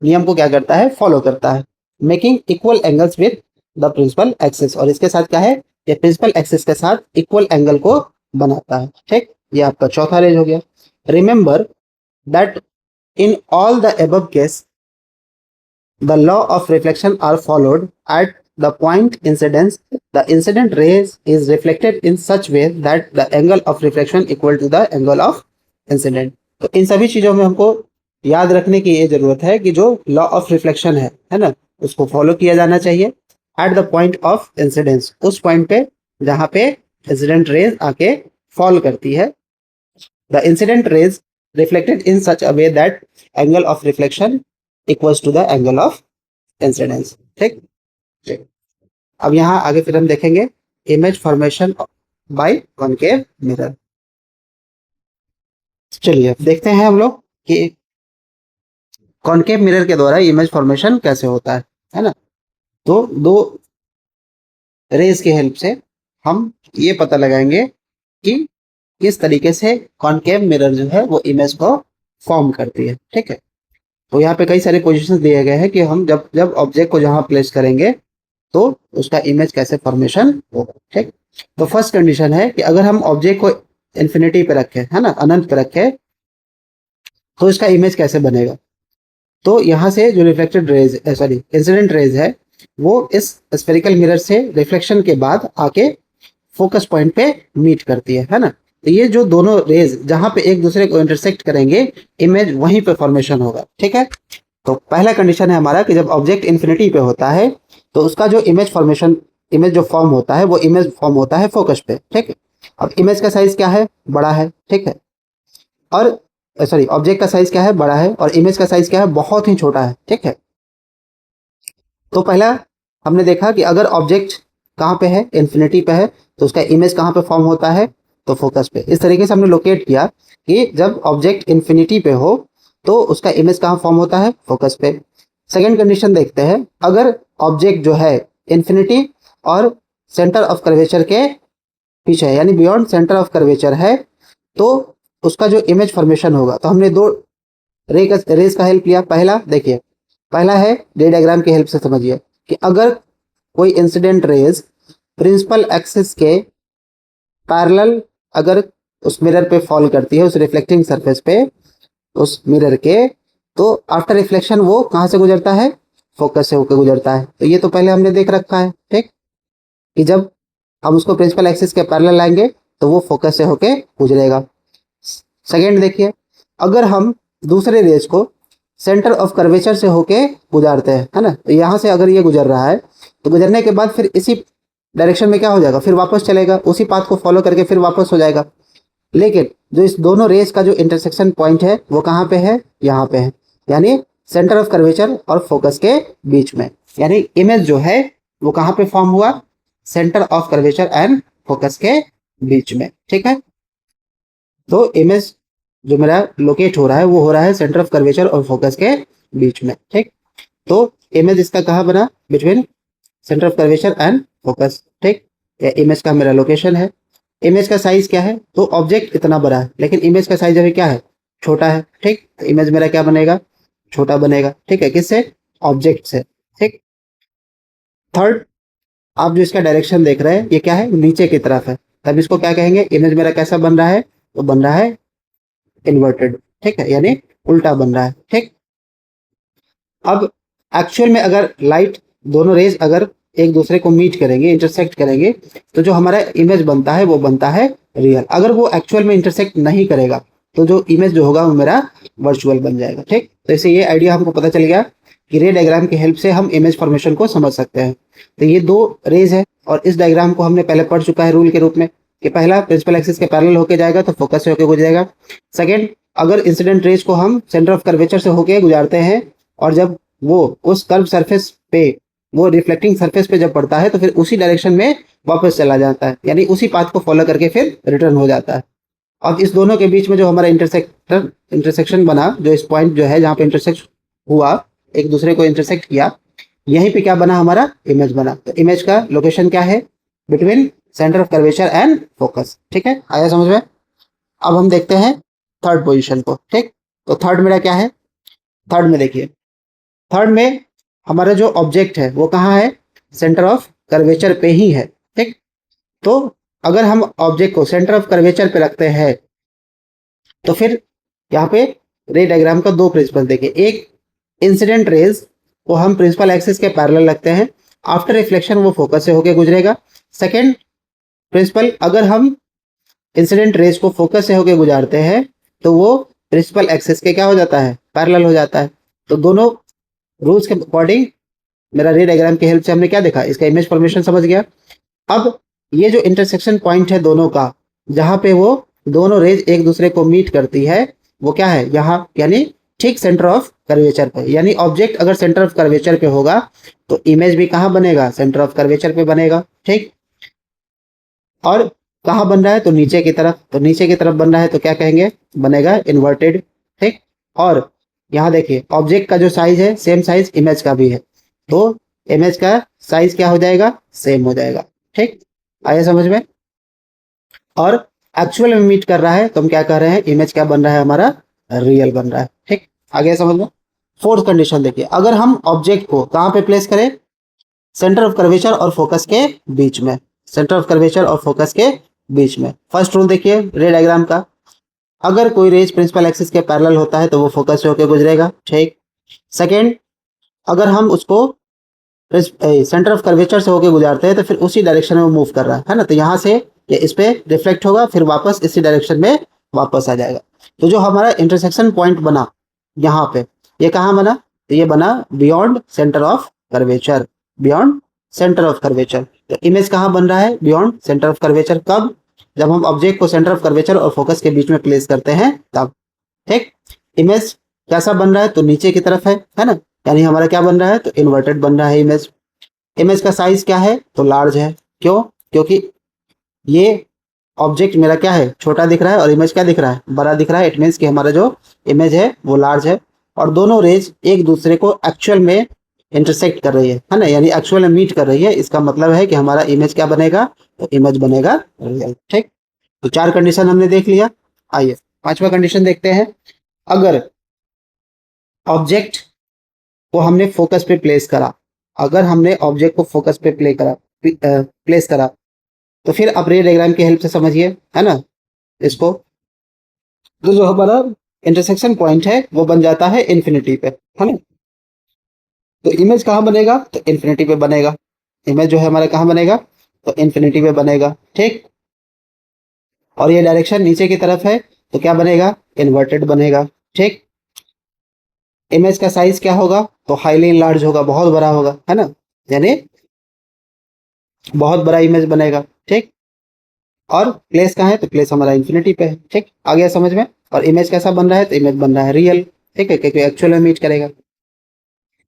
नियम को क्या करता है, फॉलो करता है, making equal angles with the principal axis. और इसके साथ क्या है, ये प्रिंसिपल एक्सिस के साथ इक्वल एंगल को बनाता है। ठीक, ये आपका चौथा रेज हो गया। Remember that in all the above case the law of reflection are followed at the point incidence, the incident rays is reflected in such way that the angle of reflection equal to the angle of incident. तो इन सभी चीजों में हमको याद रखने की ये जरूरत है कि जो लॉ ऑफ रिफ्लेक्शन है ना, उसको फॉलो किया जाना चाहिए at the point of incidence, उस पॉइंट पे जहां पे इंसिडेंट रेज आके फॉल करती है। The incident rays reflected in such a way that angle of reflection equals to the angle of incidence. ठीक, अब यहाँ आगे फिर हम देखेंगे image formation by concave mirror. चलिए देखते हैं हम लोग कि कॉनकेव मिरर के द्वारा इमेज फॉर्मेशन कैसे होता है ना। तो दो रेज की हेल्प से हम ये पता लगाएंगे कि किस तरीके से कॉनकेव मिरर जो है वो इमेज को फॉर्म करती है। ठीक है, तो यहाँ पे कई सारे पोजीशंस दिए गए हैं कि हम जब जब ऑब्जेक्ट को जहां प्लेस करेंगे तो उसका इमेज कैसे फॉर्मेशन होगा। ठीक, तो फर्स्ट कंडीशन है कि अगर हम ऑब्जेक्ट को इन्फिनिटी पे रखें, है ना, अनंत पे रखें, तो इसका इमेज कैसे बनेगा। तो यहाँ से जो reflected raise sorry incident raise है वो इस स्फेरिकल मिरर से रिफ्लेक्शन के बाद आके फोकस पॉइंट पे मीट करती है ना। तो ये जो दोनों रेज जहां पे एक दूसरे को इंटरसेक्ट करेंगे इमेज वहीं पे फॉर्मेशन होगा। ठीक है, तो पहला कंडीशन है हमारा कि जब ऑब्जेक्ट इन्फिनिटी पे होता है तो उसका जो इमेज फॉर्मेशन, इमेज जो फॉर्म होता है वो इमेज फॉर्म होता है फोकस पे। ठीक है, अब इमेज का साइज क्या है, बड़ा है। ठीक है, और सॉरी ऑब्जेक्ट का साइज क्या है, बड़ा है, और इमेज का साइज क्या है, बहुत ही छोटा है। ठीक है, तो पहला हमने देखा कि अगर ऑब्जेक्ट कहाँ पे है, इन्फिनिटी पे है, तो उसका इमेज कहाँ पे फॉर्म होता है, तो फोकस पे। इस तरीके से हमने लोकेट किया कि जब ऑब्जेक्ट इन्फिनिटी पे हो तो उसका इमेज कहाँ फॉर्म होता है, फोकस पे। सेकेंड कंडीशन देखते हैं, अगर ऑब्जेक्ट जो है इन्फिनिटी और सेंटर ऑफ कर्वेचर के पीछे है, यानी बियॉन्ड सेंटर ऑफ कर्वेचर है, तो उसका जो इमेज फॉर्मेशन होगा, तो हमने दो रेज का हेल्प लिया। पहला देखिए, पहला है रे डायग्राम की हेल्प से समझिए कि अगर कोई इंसिडेंट रेज प्रिंसिपल एक्सिस के पैरेलल अगर उस मिरर पे फॉल करती है, उस रिफ्लेक्टिंग सरफेस पे, उस मिरर के, तो आफ्टर रिफ्लेक्शन वो कहाँ से गुजरता है, फोकस से होकर गुजरता है। तो ये तो पहले हमने देख रखा है, ठीक, कि जब हम उसको प्रिंसिपल एक्सिस के पैरेलल लाएंगे तो वो फोकस से होके गुजरेगा। सेकेंड देखिए, अगर हम दूसरे रेज को सेंटर ऑफ कर्वेचर से होके गुजारते हैं, है ना, तो यहाँ से अगर ये गुजर रहा है तो गुजरने के बाद फिर इसी डायरेक्शन में क्या हो जाएगा, फिर वापस चलेगा, उसी पाथ को फॉलो करके फिर वापस हो जाएगा। लेकिन जो इस दोनों रेज का जो इंटरसेक्शन पॉइंट है वो कहाँ पे है, यहाँ पे है, यानी सेंटर ऑफ कर्वेचर और फोकस के बीच में। यानी इमेज जो है वो कहाँ पे फॉर्म हुआ, centre of curvature and focus के बीच में, ठीक है। तो इमेज जो मेरा लोकेट हो रहा है वो हो रहा है सेंटर ऑफ कर्वेचर और फोकस के बीच में, ठीक। तो इमेज इसका कहाँ बना, between centre of curvature and focus, ठीक। ये इमेज का मेरा लोकेशन है। इमेज का साइज क्या है, तो ऑब्जेक्ट इतना बड़ा है लेकिन इमेज का साइज अभी क्या है, छोटा है, ठीक। तो इमेज मेरा क्या बनेगा, छोटा बनेगा, ठीक है, किससे, ऑब्जेक्ट से, ठीक। थर्ड, आप जो इसका डायरेक्शन देख रहे हैं ये क्या है, नीचे की तरफ है, तब इसको क्या कहेंगे, इमेज मेरा कैसा बन रहा है, तो बन रहा है इन्वर्टेड, ठीक है, यानी उल्टा बन रहा है, ठीक। अब एक्चुअल में अगर लाइट, दोनों रेज अगर एक दूसरे को मीट करेंगे, इंटरसेक्ट करेंगे, तो जो हमारा इमेज बनता है वो बनता है रियल। अगर वो एक्चुअल में इंटरसेक्ट नहीं करेगा तो जो इमेज जो होगा वो मेरा वर्चुअल बन जाएगा, ठीक। तो इससे ये आइडिया हमको पता चल गया कि रे डायग्राम की हेल्प से हम इमेज फॉर्मेशन को समझ सकते हैं। तो ये दो रेज है और इस डायग्राम को हमने पहले पढ़ चुका है रूल के रूप में कि पहला प्रिंसिपल एक्सिस के पैरेलल होके जाएगा तो फोकस से होके गुजरेगा। सेकेंड, अगर इंसिडेंट रेज को हम सेंटर ऑफ कर्वेचर से होके गुजारते हैं और जब वो उस कर्व सरफेस पे, वो रिफ्लेक्टिंग सरफेस पे जब पड़ता है तो फिर उसी डायरेक्शन में वापस चला जाता है, यानी उसी पाथ को फॉलो करके फिर रिटर्न हो जाता है। अब इस दोनों के बीच में जो हमारा इंटरसेक्शन बना, जो इस पॉइंट जो है जहाँ पे इंटरसेक्ट हुआ, एक दूसरे को इंटरसेक्ट किया, यहीं पे क्या बना, हमारा इमेज बना। तो इमेज का लोकेशन क्या है, between centre of curvature and focus, ठीक है, आया समझ में। अब हम देखते हैं थर्ड पोजीशन को, ठीक। तो थर्ड मेरा क्या है, थर्ड में देखिए, थर्ड में हमारा जो ऑब्जेक्ट है वो कहाँ है, सेंटर ऑफ कर्वेचर पे ही है, ठीक। तो अगर हम ऑब्जेक्ट को सेंटर ऑफ कर्वेचर पे रखते हैं तो फिर यहाँ पे रे डायग्राम का दो प्रिंसिपल देखिए, एक इंसिडेंट रेज को हम प्रिंसिपल एक्सिस के पैरेलल रखते हैं, आफ्टर रिफ्लेक्शन वो फोकस से होकर गुजरेगा। सेकेंड प्रिंसिपल, अगर हम इंसिडेंट रेज को फोकस से होकर गुजारते हैं तो वो प्रिंसिपल एक्सिस के क्या हो जाता है, पैरेलल हो जाता है। तो दोनों रूल्स के अकॉर्डिंग मेरा रे डायग्राम की हेल्प से हमने क्या देखा, इसका इमेज फॉर्मेशन समझ गया। अब ये जो इंटरसेक्शन पॉइंट है दोनों का, जहां पे वो दोनों रेज एक दूसरे को मीट करती है, वो क्या है, यहाँ, यानी ठीक सेंटर ऑफ कर्वेचर पे। यानी ऑब्जेक्ट अगर सेंटर ऑफ कर्वेचर पे होगा तो इमेज भी कहाँ बनेगा, सेंटर ऑफ कर्वेचर पे बनेगा, ठीक। और कहाँ बन रहा है, तो नीचे की तरफ, तो नीचे की तरफ बन रहा है तो क्या कहेंगे, बनेगा इन्वर्टेड, ठीक। और यहाँ देखिए ऑब्जेक्ट का जो साइज है सेम साइज इमेज का भी है, तो इमेज का साइज क्या हो जाएगा, सेम हो जाएगा, ठीक, आया समझ में। और एक्चुअल में मीट कर रहा है तो हम क्या कह रहे हैं, इमेज क्या बन रहा है, हमारा रियल बन रहा है, ठीक, आगे समझ में। फोर्थ कंडीशन देखिए, अगर हम ऑब्जेक्ट को कहाँ पे प्लेस करें, सेंटर ऑफ कर्वेचर और फोकस के बीच में, सेंटर ऑफ कर्वेचर और फोकस के बीच में। फर्स्ट रूल देखिए रे डायग्राम का, अगर कोई रेज प्रिंसिपल एक्सिस के पैरेलल होता है तो वो फोकस से होकर गुजरेगा, ठीक। सेकेंड, अगर हम उसको सेंटर ऑफ कर्वेचर से होकर गुजारते हैं तो फिर उसी डायरेक्शन में मूव कर रहा है ना, तो यहाँ से ये इस पे रिफ्लेक्ट होगा, फिर वापस इसी डायरेक्शन में वापस आ जाएगा। तो जो हमारा इंटरसेक्शन पॉइंट बना यहाँ पे, ये कहाँ बना, तो ये बना beyond centre of curvature, beyond centre of curvature. तो इमेज कहाँ बन रहा है, बियॉन्ड सेंटर ऑफ कर्वेचर, कब, जब हम ऑब्जेक्ट को सेंटर ऑफ कर्वेचर और फोकस के बीच में प्लेस करते हैं तब, ठीक। इमेज कैसा बन रहा है, तो नीचे की तरफ है ना, यानी हमारा क्या बन रहा है, तो इन्वर्टेड बन रहा है इमेज। इमेज का साइज क्या है, तो लार्ज है, क्यों, क्योंकि ये ऑब्जेक्ट मेरा क्या है, छोटा दिख रहा है और इमेज क्या दिख रहा है, बड़ा दिख रहा है। इट मीन्स कि हमारा जो इमेज है वो लार्ज है और दोनों रेज एक दूसरे को एक्चुअल में इंटरसेक्ट कर रही है ना, यानी एक्चुअल में मीट कर रही है, इसका मतलब है कि हमारा इमेज क्या बनेगा, तो इमेज बनेगा रियल। ठीक, तो 4 कंडीशन हमने देख लिया। आइए 5वां कंडीशन देखते हैं। अगर ऑब्जेक्ट को हमने फोकस पे प्लेस करा, अगर हमने ऑब्जेक्ट को फोकस पे प्लेस करा, तो फिर आप रे डायग्राम की हेल्प से समझिए, है ना इसको। तो जो हमारा इंटरसेक्शन पॉइंट है वो बन जाता है इन्फिनिटी पे, है ना। तो इमेज कहाँ बनेगा, तो इन्फिनिटी पे बनेगा। इमेज जो है हमारा कहाँ बनेगा, तो इन्फिनिटी पे बनेगा। ठीक, और ये डायरेक्शन नीचे की तरफ है, तो क्या बनेगा, इन्वर्टेड बनेगा। ठीक, इमेज का साइज क्या होगा, तो हाईली लार्ज होगा, बहुत बड़ा होगा, है ना, यानी बहुत बड़ा इमेज बनेगा। ठीक, और प्लेस कहाँ है, तो प्लेस हमारा इन्फिनिटी पे है। ठीक, आ गया समझ में। और इमेज कैसा बन रहा है, तो इमेज बन रहा है रियल। ठीक है, क्योंकि एक्चुअल में मीट करेगा।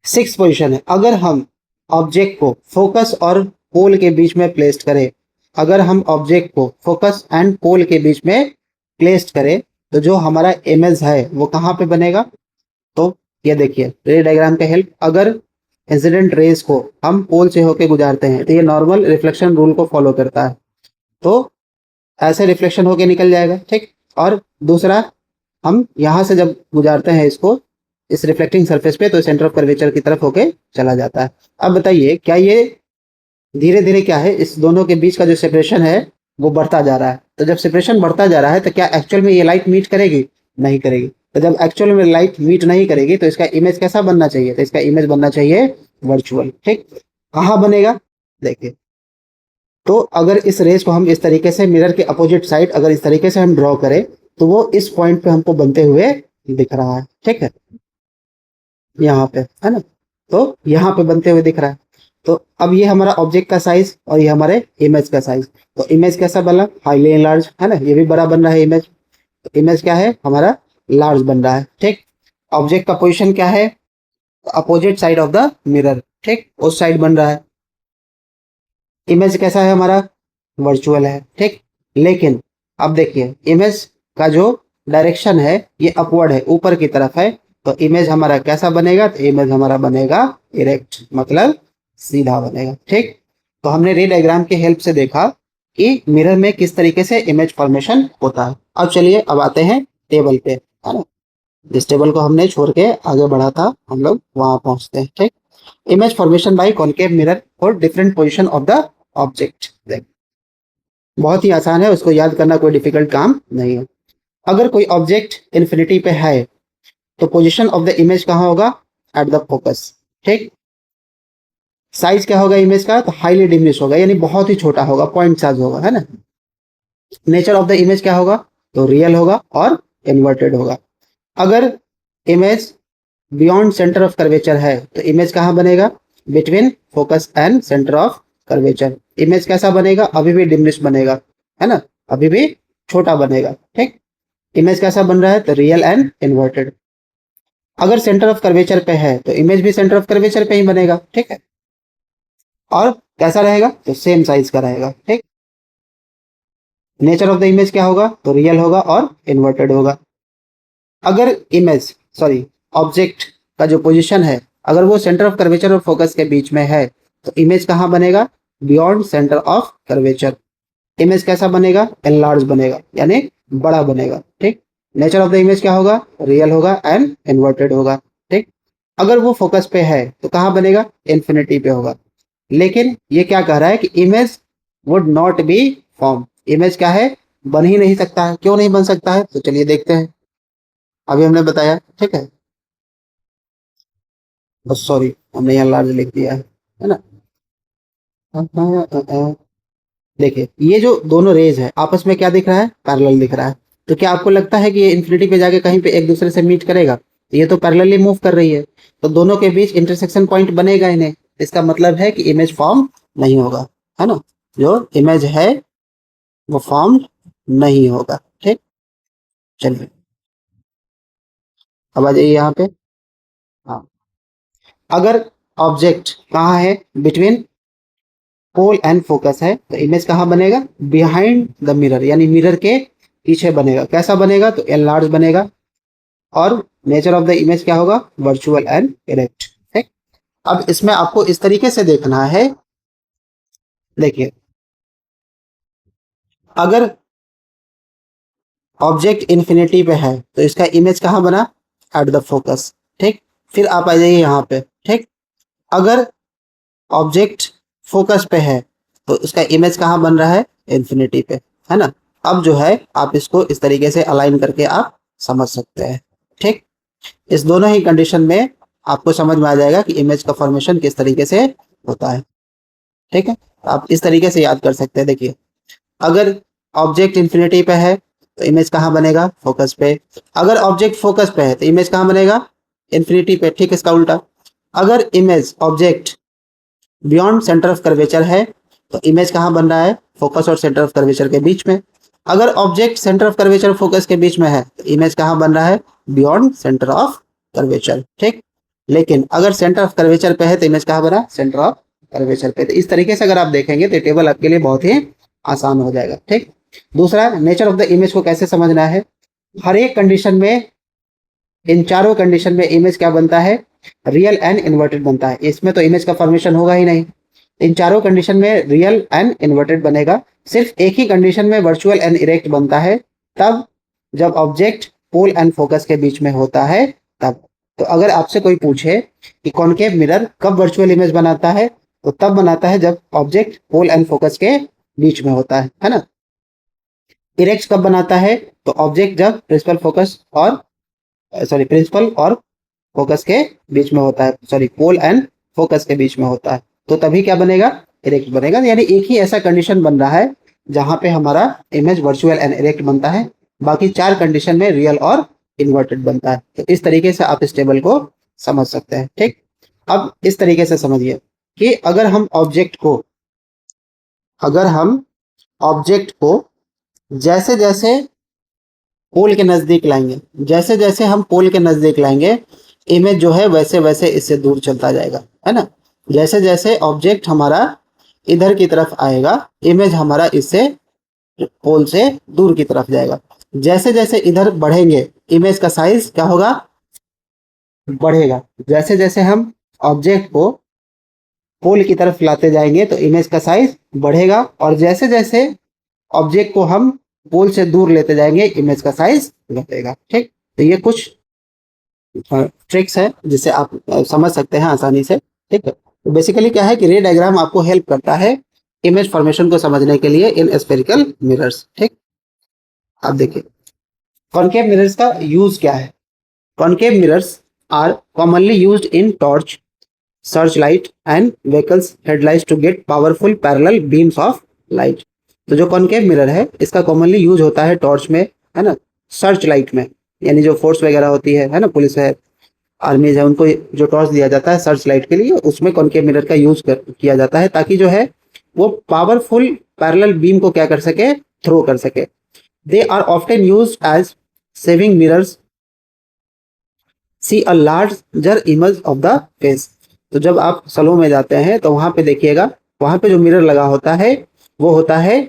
6 पोजीशन है, अगर हम ऑब्जेक्ट को फोकस और पोल के बीच में प्लेस्ड करें, अगर हम ऑब्जेक्ट को फोकस एंड पोल के बीच में प्लेस्ड करें, तो जो हमारा इमेज है वो कहाँ पे बनेगा, तो ये देखिए रे डायग्राम का हेल्प। अगर इंसिडेंट रेज को हम पोल से होके गुजारते हैं, तो ये नॉर्मल रिफ्लेक्शन रूल को फॉलो करता है, तो ऐसे रिफ्लेक्शन होके निकल जाएगा। ठीक, और दूसरा, हम यहाँ से जब गुजारते हैं इसको, इस रिफ्लेक्टिंग सरफेस पे, तो सेंटर ऑफ कर्वेचर की तरफ होके चला जाता है। अब बताइए क्या ये धीरे धीरे क्या है, इस दोनों के बीच का जो सेपरेशन है वो बढ़ता जा रहा है। तो जब सेपरेशन बढ़ता जा रहा है, तो क्या एक्चुअल में ये लाइट मीट करेगी, नहीं करेगी। तो जब एक्चुअल में लाइट मीट नहीं करेगी, तो इसका इमेज कैसा बनना चाहिए, तो इसका इमेज बनना चाहिए वर्चुअल। ठीक, कहाँ बनेगा, देखिए। तो अगर इस रेस को हम इस तरीके से मिरर के अपोजिट साइड अगर इस तरीके से हम ड्रॉ करें, तो वो इस पॉइंट पे हमको बनते हुए दिख रहा है। ठीक है, यहाँ पे, है ना, तो यहाँ पे बनते हुए दिख रहा है। तो अब ये हमारा ऑब्जेक्ट का साइज और ये हमारे इमेज का साइज, तो इमेज कैसा बना, हाईली लार्ज, है ना, ये भी बड़ा बन रहा है इमेज। तो इमेज क्या है हमारा, लार्ज बन रहा है। ठीक, ऑब्जेक्ट का पोजिशन क्या है, opposite side of the mirror. ठीक, उस साइड बन रहा है। इमेज कैसा है हमारा, वर्चुअल है। ठीक, लेकिन अब देखिए इमेज का जो डायरेक्शन है ये अपवर्ड है, ऊपर की तरफ है। तो इमेज हमारा कैसा बनेगा, तो इमेज हमारा बनेगा इरेक्ट, मतलब सीधा बनेगा। ठीक, तो हमने रे डायग्राम की हेल्प से देखा कि मिरर में किस तरीके से इमेज फॉर्मेशन होता है। अब चलिए अब आते हैं टेबल पे, है ना। जिस टेबल को हमने छोड़ के आगे बढ़ा था, हम लोग वहां पहुंचते हैं। ठीक, image formation by concave mirror for different position of the object. बहुत ही आसान है, उसको याद करना कोई डिफिकल्ट काम नहीं है। अगर कोई ऑब्जेक्ट इन्फिनिटी पे है, तो पोजीशन ऑफ द इमेज कहाँ होगा, एट द फोकस। ठीक, साइज क्या होगा इमेज का, तो हाईली डिमिनिश होगा, यानी बहुत ही छोटा होगा, पॉइंट साइज होगा, है ना। नेचर ऑफ द इमेज क्या होगा, तो रियल होगा और इन्वर्टेड होगा। अगर image beyond centre of curvature है, तो इमेज कहाँ बनेगा, between focus and centre of curvature. Image कैसा बनेगा, अभी भी डिमिनिश बनेगा, है ना, अभी भी छोटा बनेगा। ठीक, इमेज कैसा बन रहा है, तो रियल एंड इन्वर्टेड। अगर सेंटर ऑफ कर्वेचर पे है, तो इमेज भी सेंटर ऑफ कर्वेचर पे ही बनेगा। ठीक है, और कैसा रहेगा, तो सेम साइज का रहेगा। ठीक, नेचर ऑफ द इमेज क्या होगा, तो रियल होगा और इन्वर्टेड होगा। अगर इमेज सॉरी ऑब्जेक्ट का जो पोजीशन है, अगर वो सेंटर ऑफ कर्वेचर और फोकस के बीच में है, तो इमेज कहाँ बनेगा, beyond centre of curvature. Image कैसा बनेगा, एनलार्ज बनेगा, यानी बड़ा बनेगा। ठीक, नेचर ऑफ द इमेज क्या होगा, रियल होगा एंड इन्वर्टेड होगा। ठीक, अगर वो फोकस पे है, तो कहाँ बनेगा, इन्फिनिटी पे होगा। लेकिन ये क्या कह रहा है कि image would not be form, image क्या है, बन ही नहीं सकता है। क्यों नहीं बन सकता है, तो चलिए देखते हैं। अभी हमने बताया, ठीक है, बस सॉरी हमने यहाँ लार्ज लिख दिया है ना। देखिए ये जो दोनों रेज है आपस में क्या दिख रहा है, पैरेलल दिख रहा है। तो क्या आपको लगता है कि ये इन्फिनिटी पे जाके कहीं पे एक दूसरे से मीट करेगा, ये तो पैरेलली मूव कर रही है, तो दोनों के बीच इंटरसेक्शन पॉइंट बनेगा ही नहीं। इसका मतलब है कि इमेज फॉर्म नहीं होगा, है ना, जो इमेज है वो फॉर्म नहीं होगा। ठीक, चलिए अब आ जाइए यहाँ पे। हाँ, अगर ऑब्जेक्ट कहाँ है, बिटवीन पोल एंड फोकस है, तो इमेज कहाँ बनेगा, बिहाइंड द मिरर, यानी मिरर के पीछे बनेगा। कैसा बनेगा, तो एनलार्ज बनेगा। और नेचर ऑफ द इमेज क्या होगा, वर्चुअल एंड इरेक्ट। ठीक, अब इसमें आपको इस तरीके से देखना है, देखिए अगर ऑब्जेक्ट इन्फिनिटी पे है तो इसका इमेज कहाँ बना, एट द फोकस। ठीक, फिर आप आ जाइए यहाँ पे। ठीक, अगर ऑब्जेक्ट फोकस पे है तो उसका इमेज कहाँ बन रहा है, इन्फिनिटी पे, है ना। अब जो है आप इसको इस तरीके से अलाइन करके आप समझ सकते हैं। ठीक, इस दोनों ही कंडीशन में आपको समझ में आ जाएगा कि इमेज का फॉर्मेशन किस तरीके से होता है। ठीक है, आप इस तरीके से याद कर सकते हैं। देखिए अगर ऑब्जेक्ट इन्फिनिटी पे है तो इमेज कहाँ बनेगा, फोकस पे। अगर ऑब्जेक्ट फोकस पे है तो इमेज कहाँ बनेगा, इन्फिनिटी पे। ठीक, इसका उल्टा, अगर image object beyond centre of curvature है तो इमेज कहाँ बन रहा है, फोकस और सेंटर ऑफ कर्वेचर के बीच में। अगर object centre of curvature focus के बीच में है तो इमेज कहाँ बन रहा है, बियॉन्ड सेंटर ऑफ कर्वेचर। ठीक, लेकिन अगर सेंटर ऑफ कर्वेचर पे है तो इमेज कहाँ बना, सेंटर ऑफ कर्वेचर पे। तो इस तरीके से अगर आप देखेंगे तो टेबल आपके लिए बहुत ही आसान हो जाएगा। ठीक, दूसरा, नेचर ऑफ द इमेज को कैसे समझना है। हर एक कंडीशन में, इन चारों कंडीशन में इमेज क्या बनता है, रियल एंड इन्वर्टेड बनता है। इसमें तो इमेज का फॉर्मेशन होगा ही नहीं। इन चारों कंडीशन में रियल एंड इन्वर्टेड बनेगा। सिर्फ एक ही कंडीशन में वर्चुअल एंड इरेक्ट बनता है, तब जब ऑब्जेक्ट पोल एंड फोकस के बीच में होता है तब। तो अगर आपसे कोई पूछे कि कॉनकेव मिरर कब वर्चुअल इमेज बनाता है, तो तब बनाता है जब ऑब्जेक्ट पोल एंड फोकस के बीच में होता है ना। इरेक्ट कब बनाता है, तो ऑब्जेक्ट जब प्रिंसिपल फोकस और प्रिंसिपल और फोकस के बीच में होता है, पोल एंड फोकस के बीच में होता है, तो तभी क्या बनेगा, इरेक्ट बनेगा। यानी एक ही ऐसा कंडीशन बन रहा है जहां पे हमारा इमेज वर्चुअल एंड इरेक्ट बनता है, बाकी चार कंडीशन में रियल और इन्वर्टेड बनता है। तो इस तरीके से आप इस टेबल को समझ सकते हैं। ठीक, अब इस तरीके से समझिए कि अगर हम ऑब्जेक्ट को जैसे जैसे पोल के नजदीक लाएंगे, जैसे जैसे हम पोल के नजदीक लाएंगे, इमेज जो है वैसे वैसे इससे दूर चलता जाएगा, है ना। जैसे जैसे ऑब्जेक्ट हमारा इधर की तरफ आएगा, इमेज हमारा इससे पोल से दूर की तरफ जाएगा। जैसे जैसे इधर बढ़ेंगे, इमेज का साइज क्या होगा, बढ़ेगा। जैसे जैसे हम ऑब्जेक्ट को पोल की तरफ लाते जाएंगे तो इमेज का साइज बढ़ेगा, और जैसे जैसे ऑब्जेक्ट को हम पोल से दूर लेते जाएंगे, इमेज का साइज घटेगा। ठीक, तो ये कुछ ट्रिक्स है जिससे आप समझ सकते हैं आसानी से। ठीक है, तो बेसिकली क्या है कि रे डायग्राम आपको हेल्प करता है इमेज फॉर्मेशन को समझने के लिए इन स्फेरिकल मिरर्स। ठीक, आप देखिए कॉनकेव मिरर्स का यूज क्या है। Concave mirrors are commonly used in torch, search light and vehicles headlights to get powerful parallel beams of light. तो जो कॉनकेव मिरर है इसका कॉमनली यूज होता है टॉर्च में, है ना, सर्च लाइट में, यानी जो फोर्स वगैरह होती है ना, पुलिस है, आर्मीज है, उनको जो टॉर्च दिया जाता है सर्च लाइट के लिए, उसमें कॉनकेव मिरर का यूज किया जाता है, ताकि जो है वो पावरफुल पैरेलल बीम को क्या कर सके, थ्रो कर सके। They are often use as shaving mirrors see a larger image of the face. तो जब आप सलून में जाते हैं तो वहां पे देखिएगा, वहां पे जो मिरर लगा होता है वो होता है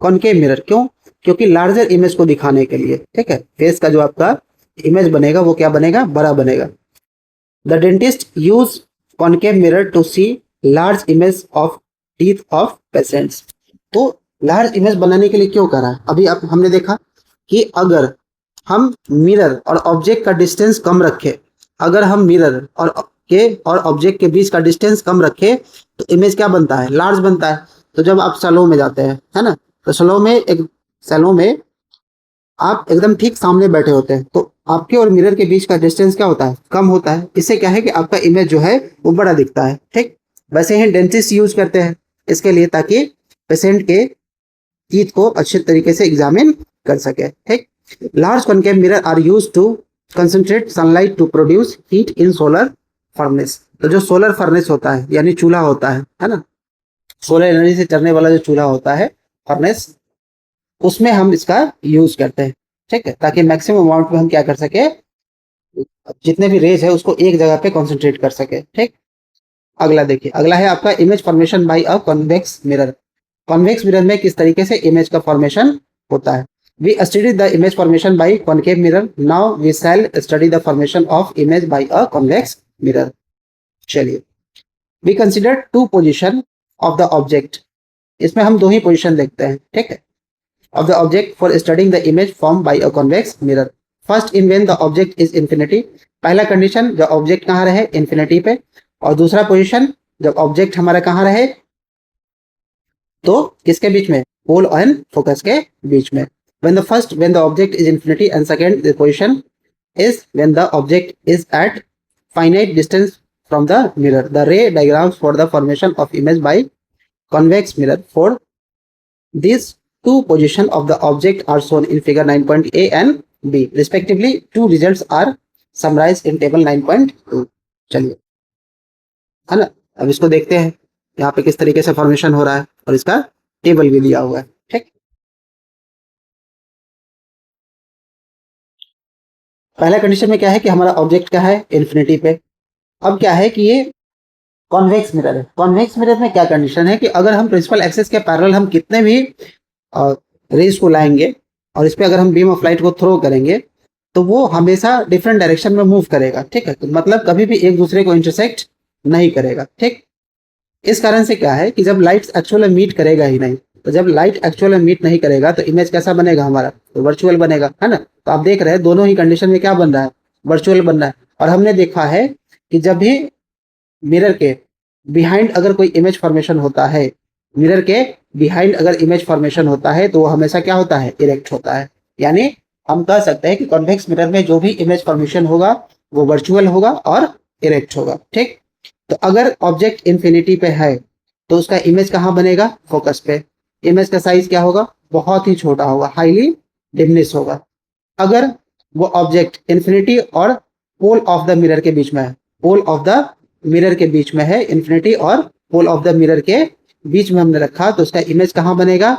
कॉनकेव मिरर। क्यों, क्योंकि लार्जर इमेज को दिखाने के लिए। ठीक है, फेस का जो आपका इमेज बनेगा वो क्या बनेगा, बड़ा बनेगा। The dentist use concave mirror to see large image of teeth of patients. तो लार्ज इमेज बनाने के लिए क्यों करा, अभी आप हमने देखा कि अगर हम मिरर और ऑब्जेक्ट का डिस्टेंस कम रखें, अगर हम मिरर और ऑब्जेक्ट के बीच का डिस्टेंस कम रखें तो इमेज क्या बनता है, लार्ज बनता है। तो जब आप सैलून में जाते हैं, है ना, तो सैलून में आप एकदम ठीक सामने बैठे होते हैं, तो आपके और मिरर के बीच का डिस्टेंस क्या होता है, कम होता है। इससे क्या है कि आपका इमेज जो है वो बड़ा दिखता है। ठीक, वैसे ही डेंटिस्ट यूज करते हैं इसके लिए, ताकि पेशेंट के टीथ को अच्छे तरीके से एग्जामिन कर सके। ठीक, large concave mirror are use to concentrate sunlight to produce heat in solar furnace. तो जो सोलर फर्नेस होता है यानी चूल्हा होता है ना, सोलर एनर्जी से चलने वाला जो चूल्हा होता है, फर्नेस, उसमें हम इसका यूज करते हैं। ठीक है, ताकि मैक्सिमम अमाउंट में हम क्या कर सके, जितने भी रेज है उसको एक जगह पे कॉन्सेंट्रेट कर सके। ठीक, अगला देखिए, अगला है आपका इमेज फॉर्मेशन बाय अ कॉन्वेक्स मिरर। कॉन्वेक्स मिरर में किस तरीके से इमेज का फॉर्मेशन होता है। We studied the image formation by concave mirror. Now we shall study the formation of image by a convex mirror. चलिए, we consider two position of the object. इसमें हम दो ही पोजीशन देखते हैं, ठीक है, of the object for studying the image formed by a convex mirror. First, in when the object is infinity. पहला condition जब ऑब्जेक्ट कहाँ रहे, इन्फिनिटी पे, और दूसरा पोजीशन जब ऑब्जेक्ट हमारा कहाँ रहे, तो किसके बीच में, पोल एंड फोकस के बीच में. When the object is infinity, and second the position is when the object is at finite distance from the mirror. The ray diagrams for the formation of image by convex mirror for these two position of the object are shown in figure 9.a and b respectively. Two results are summarized in table 9.2. चलिए, है ना, अब इसको देखते हैं यहाँ पे किस तरीके से फॉर्मेशन हो रहा है और इसका टेबल भी दिया हुआ है. ठीक, पहला कंडीशन में क्या है कि हमारा ऑब्जेक्ट क्या है, इन्फिनिटी पे. अब क्या है कि ये कॉन्वेक्स मिरर है. कॉन्वेक्स मिरर में क्या कंडीशन है कि अगर हम प्रिंसिपल एक्सिस के पैरेलल हम कितने भी रेज को लाएंगे और इस पे अगर हम बीम ऑफ लाइट को थ्रो करेंगे तो वो हमेशा डिफरेंट डायरेक्शन में मूव करेगा. ठीक है, तो मतलब कभी भी एक दूसरे को इंटरसेक्ट नहीं करेगा. ठीक, इस कारण से क्या है कि जब लाइट एक्चुअल में मीट करेगा ही नहीं, तो जब लाइट एक्चुअल में मीट नहीं करेगा तो इमेज कैसा बनेगा हमारा, तो वर्चुअल बनेगा, है ना. तो आप देख रहे हैं दोनों ही कंडीशन में क्या बन रहा है, वर्चुअल बन रहा है. और हमने देखा है कि जब भी मिरर के बिहाइंड अगर कोई इमेज फॉर्मेशन होता है, मिरर के बिहाइंड अगर इमेज फॉर्मेशन होता है तो वो हमेशा क्या होता है, इरेक्ट होता है. यानी हम कह सकते हैं कि कॉन्वेक्स मिरर में जो भी इमेज फॉर्मेशन होगा वो वर्चुअल होगा और इरेक्ट होगा. ठीक, तो अगर ऑब्जेक्ट इन्फिनिटी पे है तो उसका इमेज कहाँ बनेगा, फोकस पे. इमेज का साइज क्या होगा, बहुत ही छोटा होगा, हाईली डिमिनिश होगा. अगर वो ऑब्जेक्ट इन्फिनिटी और पोल ऑफ द मिरर के बीच में है, पोल ऑफ द मिरर के बीच में है, इन्फिनिटी और पोल ऑफ द मिरर के बीच में हमने रखा, तो उसका इमेज कहाँ बनेगा,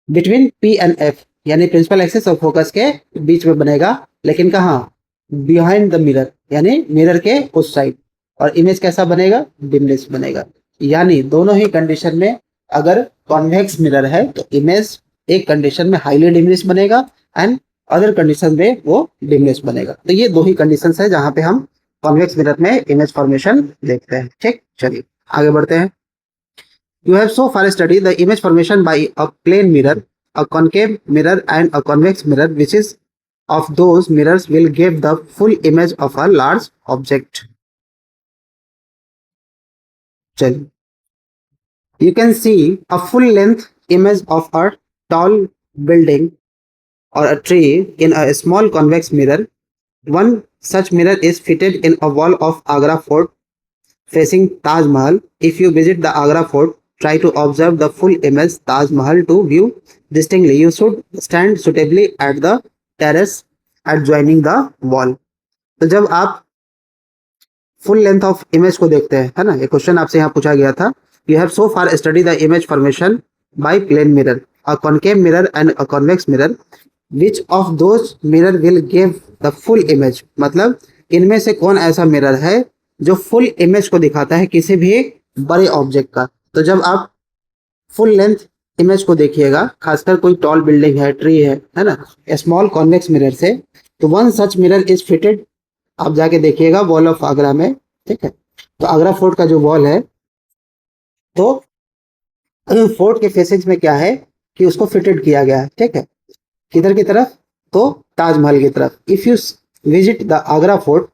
बिटवीन पी एंड एफ, यानी प्रिंसिपल एक्सिस और फोकस के बीच में बनेगा. लेकिन कहाँ, बिहाइंड द मिरर, यानी मिरर के उस साइड. और इमेज कैसा बनेगा, डिमिनिश बनेगा. यानी दोनों ही कंडीशन में अगर कॉन्वेक्स मिरर है तो इमेज एक कंडीशन में हाईली डिमिनिश बनेगा एंड अदर कंडीशन में वो डिमिनिश बनेगा. तो ये दो ही कंडीशंस है जहां पे हम कॉन्वेक्स मिरर में इमेज फॉर्मेशन देखते हैं. ठीक, चलिए आगे बढ़ते हैं. You have so far studied the image formation by a plane mirror, a concave mirror and a convex mirror, which is of those mirrors will give the full image of a large object. चलिए, you can see a full length image of a tall building or a tree in a small convex mirror. One such mirror is fitted in a wall of Agra Fort facing Taj Mahal. If you visit the Agra Fort, try to observe the full image Taj Mahal to view distinctly. You should stand suitably at the terrace adjoining the wall. तो जब आप full length of image को देखते हैं, है ना, ये question आपसे यहाँ पूछा गया था. You have so far study the image formation by plane mirror, a concave mirror and a convex mirror. Which of those mirror will give the full image, मतलब इनमें से कौन ऐसा मिरर है जो फुल इमेज को दिखाता है किसी भी बड़े ऑब्जेक्ट का. तो जब आप फुल लेंथ इमेज को देखिएगा, खासकर कोई टॉल बिल्डिंग है, ट्री है ना, स्मॉल कॉन्वेक्स मिरर से, तो one such mirror is fitted, आप जाके देखिएगा वॉल ऑफ आगरा में. ठीक है, तो आगरा फोर्ट का जो वॉल है, तो फोर्ट के फेसिंग में क्या है कि उसको फिटेड किया गया है. ठीक है, किधर की तरफ, तो ताजमहल की तरफ. If you visit the Agra fort,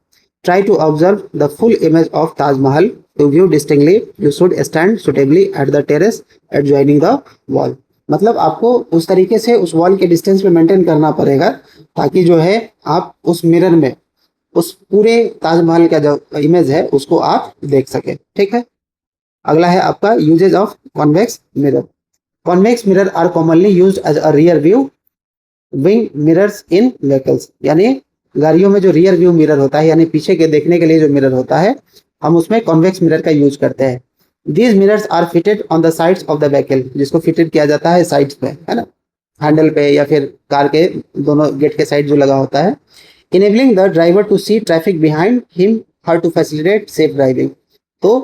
try to observe the full image of Taj Mahal to view distinctly. You should stand suitably at the terrace adjoining the wall. मतलब आपको उस तरीके से उस वॉल के डिस्टेंस पे मेंटेन करना पड़ेगा ताकि जो है आप उस मिरर में उस पूरे ताजमहल का जो इमेज है उसको आप देख सके. ठीक है, अगला है आपका usages of convex mirror. Convex mirror are commonly used as a rear view wing mirrors in vehicles. यानी गाड़ियों में जो रियर व्यू मिरर होता है, यानी पीछे के देखने के लिए जो मिरर होता है, हम उसमें कॉन्वेक्स मिरर का यूज करते हैं. These mirrors are fitted on the sides of the vehicle, जिसको फिटेड किया जाता है साइड्स पे, है ना, हैंडल पे या फिर कार के दोनों गेट के साइड जो लगा होता है. Enabling the driver to see traffic behind him her to facilitate safe driving. तो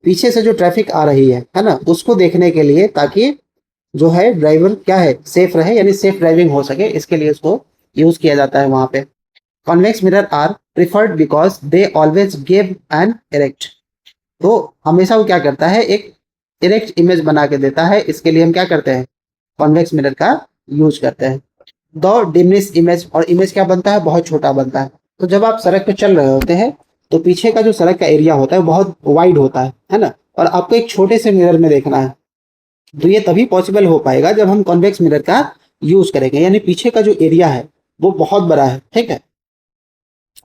पीछे से जो ट्रैफिक आ रही है ना, उसको देखने के लिए, ताकि जो है ड्राइवर क्या है, सेफ रहे, यानी सेफ ड्राइविंग हो सके, इसके लिए उसको यूज किया जाता है वहां पे। Convex mirror are preferred because they always give an erect, तो हमेशा वो क्या करता है, एक इरेक्ट इमेज बना के देता है, इसके लिए हम क्या करते हैं, कॉन्वेक्स मिरर का यूज करते हैं। दो डिमिनिश इमेज, और इमेज क्या बनता है, बहुत छोटा बनता है। तो जब आप सड़क पे चल रहे होते हैं तो पीछे का जो सड़क का एरिया होता है वो बहुत वाइड होता है ना, और आपको एक छोटे से मिरर में देखना है, तो ये तभी पॉसिबल हो पाएगा जब हम कॉन्वेक्स मिरर का यूज करेंगे, यानी पीछे का जो एरिया है वो बहुत बड़ा है, ठीक है,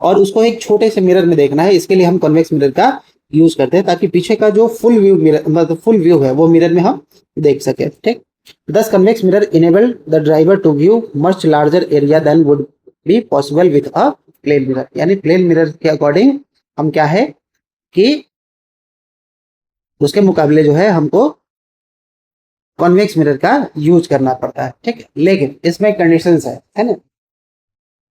और उसको एक छोटे से मिरर में देखना है, इसके लिए हम कॉन्वेक्स मिरर का यूज करते हैं, ताकि पीछे का जो फुल व्यू मिरर, मतलब फुल व्यू है वो मिरर में हम देख सके, ठीक। Thus convex mirror enable the driver to view much larger area than would be possible with a plane mirror, यानी प्लेन मिरर के अकॉर्डिंग हम क्या है कि उसके मुकाबले जो है हमको कॉन्वेक्स मिरर का यूज करना पड़ता है, ठीक है। लेकिन इसमें कंडीशंस है ना,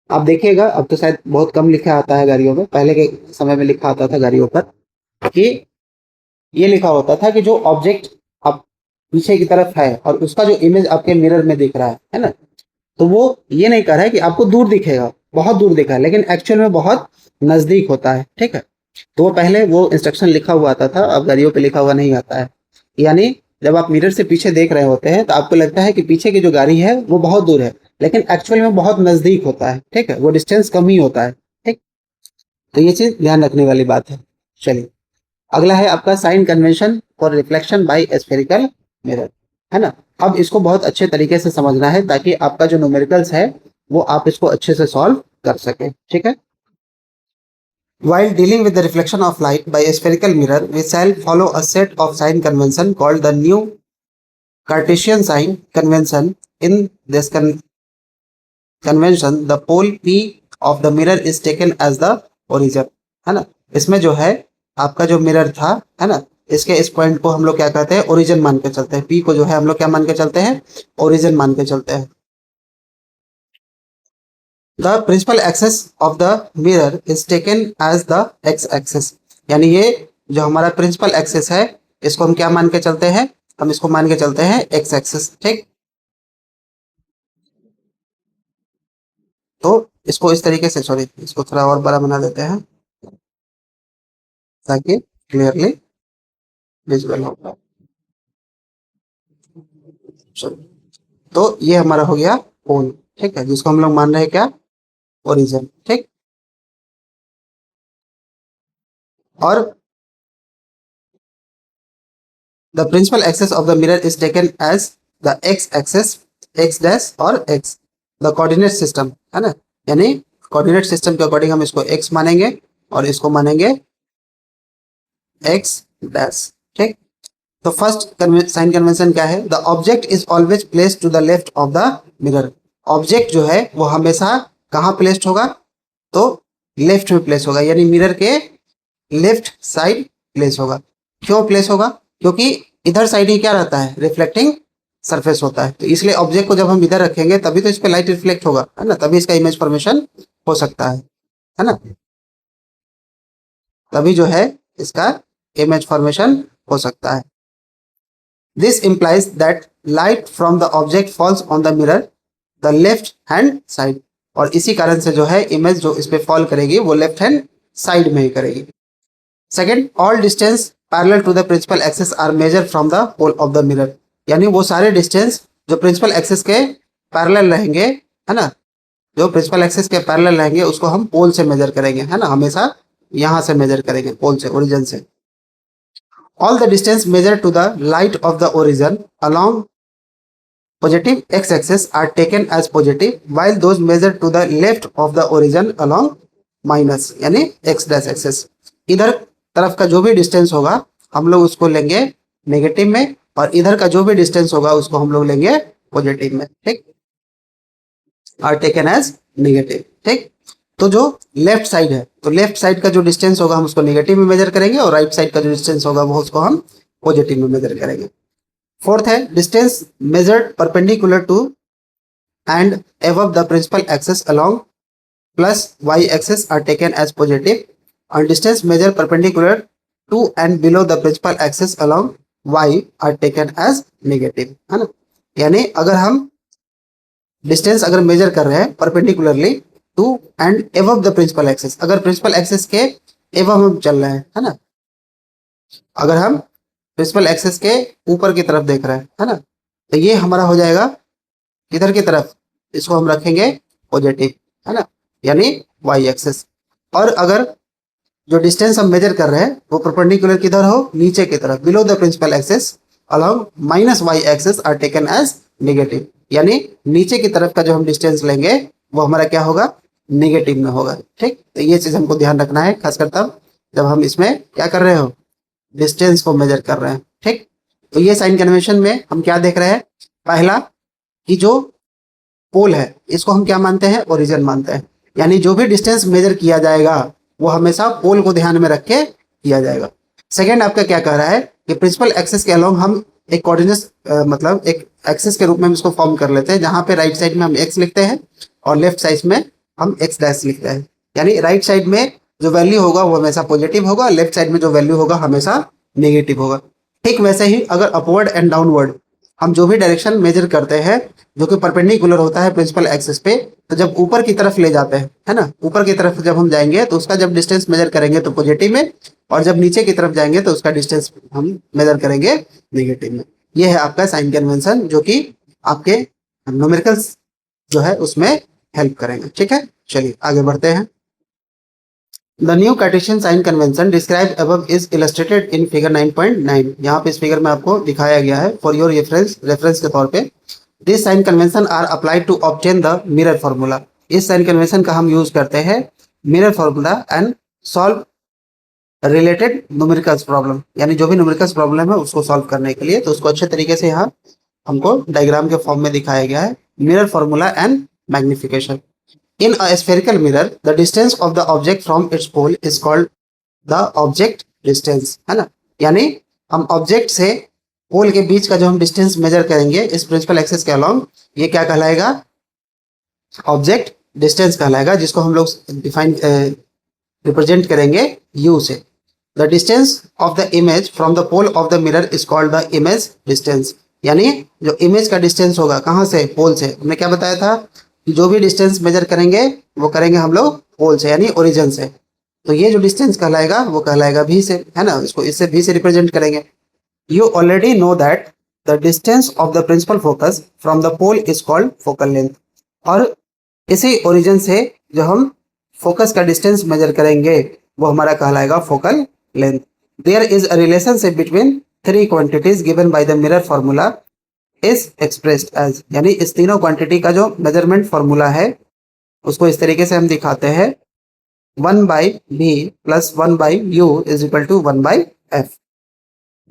आप देखिएगा अब तो शायद बहुत कम लिखा आता है गाड़ियों में, पहले के समय में लिखा आता था गाड़ियों पर कि ये लिखा होता था कि जो ऑब्जेक्ट आप पीछे की तरफ है और उसका जो इमेज आपके मिरर में दिख रहा है ना, तो वो ये नहीं कर रहा है कि आपको दूर दिखेगा, बहुत दूर दिखा है, लेकिन एक्चुअल में बहुत नजदीक होता है, ठीक है। तो वो पहले वो इंस्ट्रक्शन लिखा हुआ आता था, अब गाड़ियों पे लिखा हुआ नहीं आता है। यानी जब आप मिरर से पीछे देख रहे होते हैं तो आपको लगता है कि पीछे की जो गाड़ी है वो बहुत दूर है, लेकिन एक्चुअल में बहुत नजदीक होता है, ठीक है, वो डिस्टेंस कम ही होता है, ठीक। तो ये चीज ध्यान रखने वाली बात है। चलिए, अगला है आपका sign convention for reflection by spherical mirror, है ना। अब इसको बहुत अच्छे तरीके से समझना है ताकि आपका जो न्यूमेरिकल्स है वो आप इसको अच्छे से सॉल्व कर सके, ठीक है। While dealing with the reflection of light by a spherical mirror, we shall follow a set of sign convention called the new Cartesian sign convention. In this convention, the pole P of the mirror is taken as the origin, है ना। इसमें जो है आपका जो mirror था, है ना, इसके इस पॉइंट को हम लोग क्या कहते हैं, ओरिजिन मान के चलते हैं। P को जो है हम लोग क्या मान के चलते हैं, ओरिजिन मान के चलते हैं। The principal axis of the mirror is taken as the x axis, यानी ये जो हमारा प्रिंसिपल एक्सिस है इसको हम क्या मान के चलते हैं, हम इसको मान के चलते हैं x एक्सिस, ठीक। तो इसको इस तरीके से, सॉरी इसको थोड़ा और बड़ा बना देते हैं ताकि क्लियरली विजुअल हो पाए। तो ये हमारा हो गया पोल, ठीक है, जिसको हम लोग मान रहे हैं क्या, ओरिजिन, ठीक। और the principal axis of the mirror is taken as the x axis, x dash और x, the coordinate system, है ना, यानी कोऑर्डिनेट सिस्टम के अकॉर्डिंग हम इसको x मानेंगे और इसको मानेंगे x डैश, ठीक। तो फर्स्ट साइन कन्वेंशन क्या है, the object is always placed to the left of the mirror, object जो है वो हमेशा कहाँ प्लेस्ड होगा, तो लेफ्ट में प्लेस होगा, यानी मिरर के लेफ्ट साइड प्लेस होगा। क्यों प्लेस होगा, क्योंकि इधर साइड ही क्या रहता है, रिफ्लेक्टिंग सरफेस होता है, तो इसलिए ऑब्जेक्ट को जब हम इधर रखेंगे तभी तो इस पे लाइट रिफ्लेक्ट होगा, है ना, तभी इसका इमेज फॉर्मेशन हो सकता है ना, तभी जो है इसका इमेज फॉर्मेशन हो सकता है। This implies that light from the object falls on the mirror the left hand side, और इसी कारण से जो है इमेज जो इस पे फॉल करेगी वो लेफ्ट हैंड साइड में ही करेगी। Second, all distance parallel to the principal axis are measure from the pole of the mirror, यानी वो सारे डिस्टेंस जो प्रिंसिपल एक्सिस के पैरेलल रहेंगे, है ना, जो प्रिंसिपल एक्सिस के पैरेलल रहेंगे उसको हम पोल से मेजर करेंगे, है ना, हमेशा यहाँ से मेजर करेंगे, पोल से, ओरिजिन से। All the distance measure to the right of the origin along positive x axis are taken as positive while those measured to the left of the origin along minus, यानी x dash axis, इधर तरफ का जो भी distance होगा हम लोग उसको लेंगे नेगेटिव में, और इधर का जो भी डिस्टेंस होगा उसको हम लोग लेंगे पॉजिटिव में, ठीक, आर टेकन एज नेगेटिव, ठीक। तो जो लेफ्ट साइड है, तो लेफ्ट साइड का जो डिस्टेंस होगा हम उसको नेगेटिव में मेजर करेंगे, और राइट साइड का जो डिस्टेंस होगा वो उसको हम पॉजिटिव में मेजर करेंगे। फोर्थ है, distance measured perpendicular to and above the principal axis along plus y axis are taken as positive, and distance measured perpendicular to and below the principal axis along y are taken as negative, है ना। यानी अगर हम distance अगर major कर रहे हैं perpendicularly to and above the principal axis, अगर प्रिंसिपल एक्सिस के एबव हम चल रहे हैं, है ना, अगर हम प्रिंसिपल एक्सिस के ऊपर की तरफ देख रहे हैं, है ना, तो ये हमारा हो जाएगा किधर की तरफ, इसको हम रखेंगे पॉजिटिव, है ना, यानी वाई एक्सिस। और अगर जो डिस्टेंस हम मेजर कर रहे हैं वो परपेंडिकुलर किधर हो, नीचे की तरफ, below the principal axis along minus Y axis are taken as negative, यानी नीचे की तरफ का जो हम डिस्टेंस लेंगे वो हमारा क्या होगा, नेगेटिव में होगा। ठीक, तो ये चीज हमको ध्यान रखना है, खासकर तब जब हम इसमें क्या कर रहे हो, डिस्टेंस को मेजर कर रहे हैं। ठीक, तो ये साइन कन्वेंशन में हम क्या देख रहे हैं, पहला कि जो पोल है इसको हम क्या मानते हैं, ओरिजिन मानते हैं, यानी जो भी डिस्टेंस मेजर किया जाएगा वो हमेशा पोल को ध्यान में रख के किया जाएगा। सेकेंड आपका क्या कह रहा है कि प्रिंसिपल एक्सिस के अलोंग हम एक कोऑर्डिनेट मतलब एक एक्सिस के रूप में हम इसको फॉर्म कर लेते हैं, जहां पे राइट साइड में हम एक्स लिखते हैं और लेफ्ट साइड में हम एक्स डैश लिखते हैं, यानी राइट साइड में जो वैल्यू होगा वो हमेशा पॉजिटिव होगा, लेफ्ट साइड में जो वैल्यू होगा हमेशा नेगेटिव होगा। ठीक वैसे ही अगर अपवर्ड एंड डाउनवर्ड हम जो भी डायरेक्शन मेजर करते हैं जो कि परपेंडिकुलर होता है प्रिंसिपल एक्सिस पे, तो जब ऊपर की तरफ ले जाते हैं, है ना, ऊपर की तरफ जब हम जाएंगे तो उसका जब डिस्टेंस मेजर करेंगे तो पॉजिटिव में, और जब नीचे की तरफ जाएंगे तो उसका डिस्टेंस हम मेजर करेंगे नेगेटिव में। ये है आपका साइन कन्वेंशन जो कि आपके न्यूमेरिकल्स जो है उसमें हेल्प करेंगे। ठीक है, चलिए आगे बढ़ते हैं। The new Cartesian sign convention describe above is illustrated in figure 9.9। यहाँ पे इस फिगर में आपको दिखाया गया है फॉर योर रेफरेंस के तौर पे। This sign convention are applied to obtain the mirror formula. इस साइन कन्वेंशन का हम यूज करते हैं mirror formula and solve related numericals problem, यानी जो भी न्यूमेरिकल्स प्रॉब्लम है उसको सॉल्व करने के लिए। तो उसको अच्छे तरीके से यहाँ हमको डायग्राम के फॉर्म में दिखाया गया है, mirror formula and magnification. In a spherical mirror, the distance of the object from its pole is called the object distance, है ना, यानी हम ऑब्जेक्ट से पोल के बीच का जो हम डिस्टेंस मेजर करेंगे इस प्रिंसिपल एक्सिस के अलोंग, ये क्या कहलाएगा, ऑब्जेक्ट डिस्टेंस कहलाएगा, जिसको हम लोग डिफाइन रिप्रेजेंट करेंगे u से। The distance of the image from the pole of the mirror is called the image distance, यानी जो इमेज का डिस्टेंस होगा कहाँ से, पोल से। हमने क्या बताया था, जो भी डिस्टेंस मेजर करेंगे वो करेंगे हम लोग पोल से यानी ओरिजिन से। तो ये जो डिस्टेंस कहलाएगा वो कहलाएगा भी से, है ना, इसको इससे भी से रिप्रेजेंट करेंगे। You already know that the distance of the principal focus from the pole is called focal length. और इसी ओरिजिन से जो हम फोकस का डिस्टेंस मेजर करेंगे वो हमारा कहलाएगा focal length. There is a relationship between three quantities given by the mirror formula is expressed as, यानी इस तीनों क्वांटिटी का जो मेजरमेंट फार्मूला है उसको इस तरीके से हम दिखाते हैं, 1/v plus 1/u is equal to 1/f।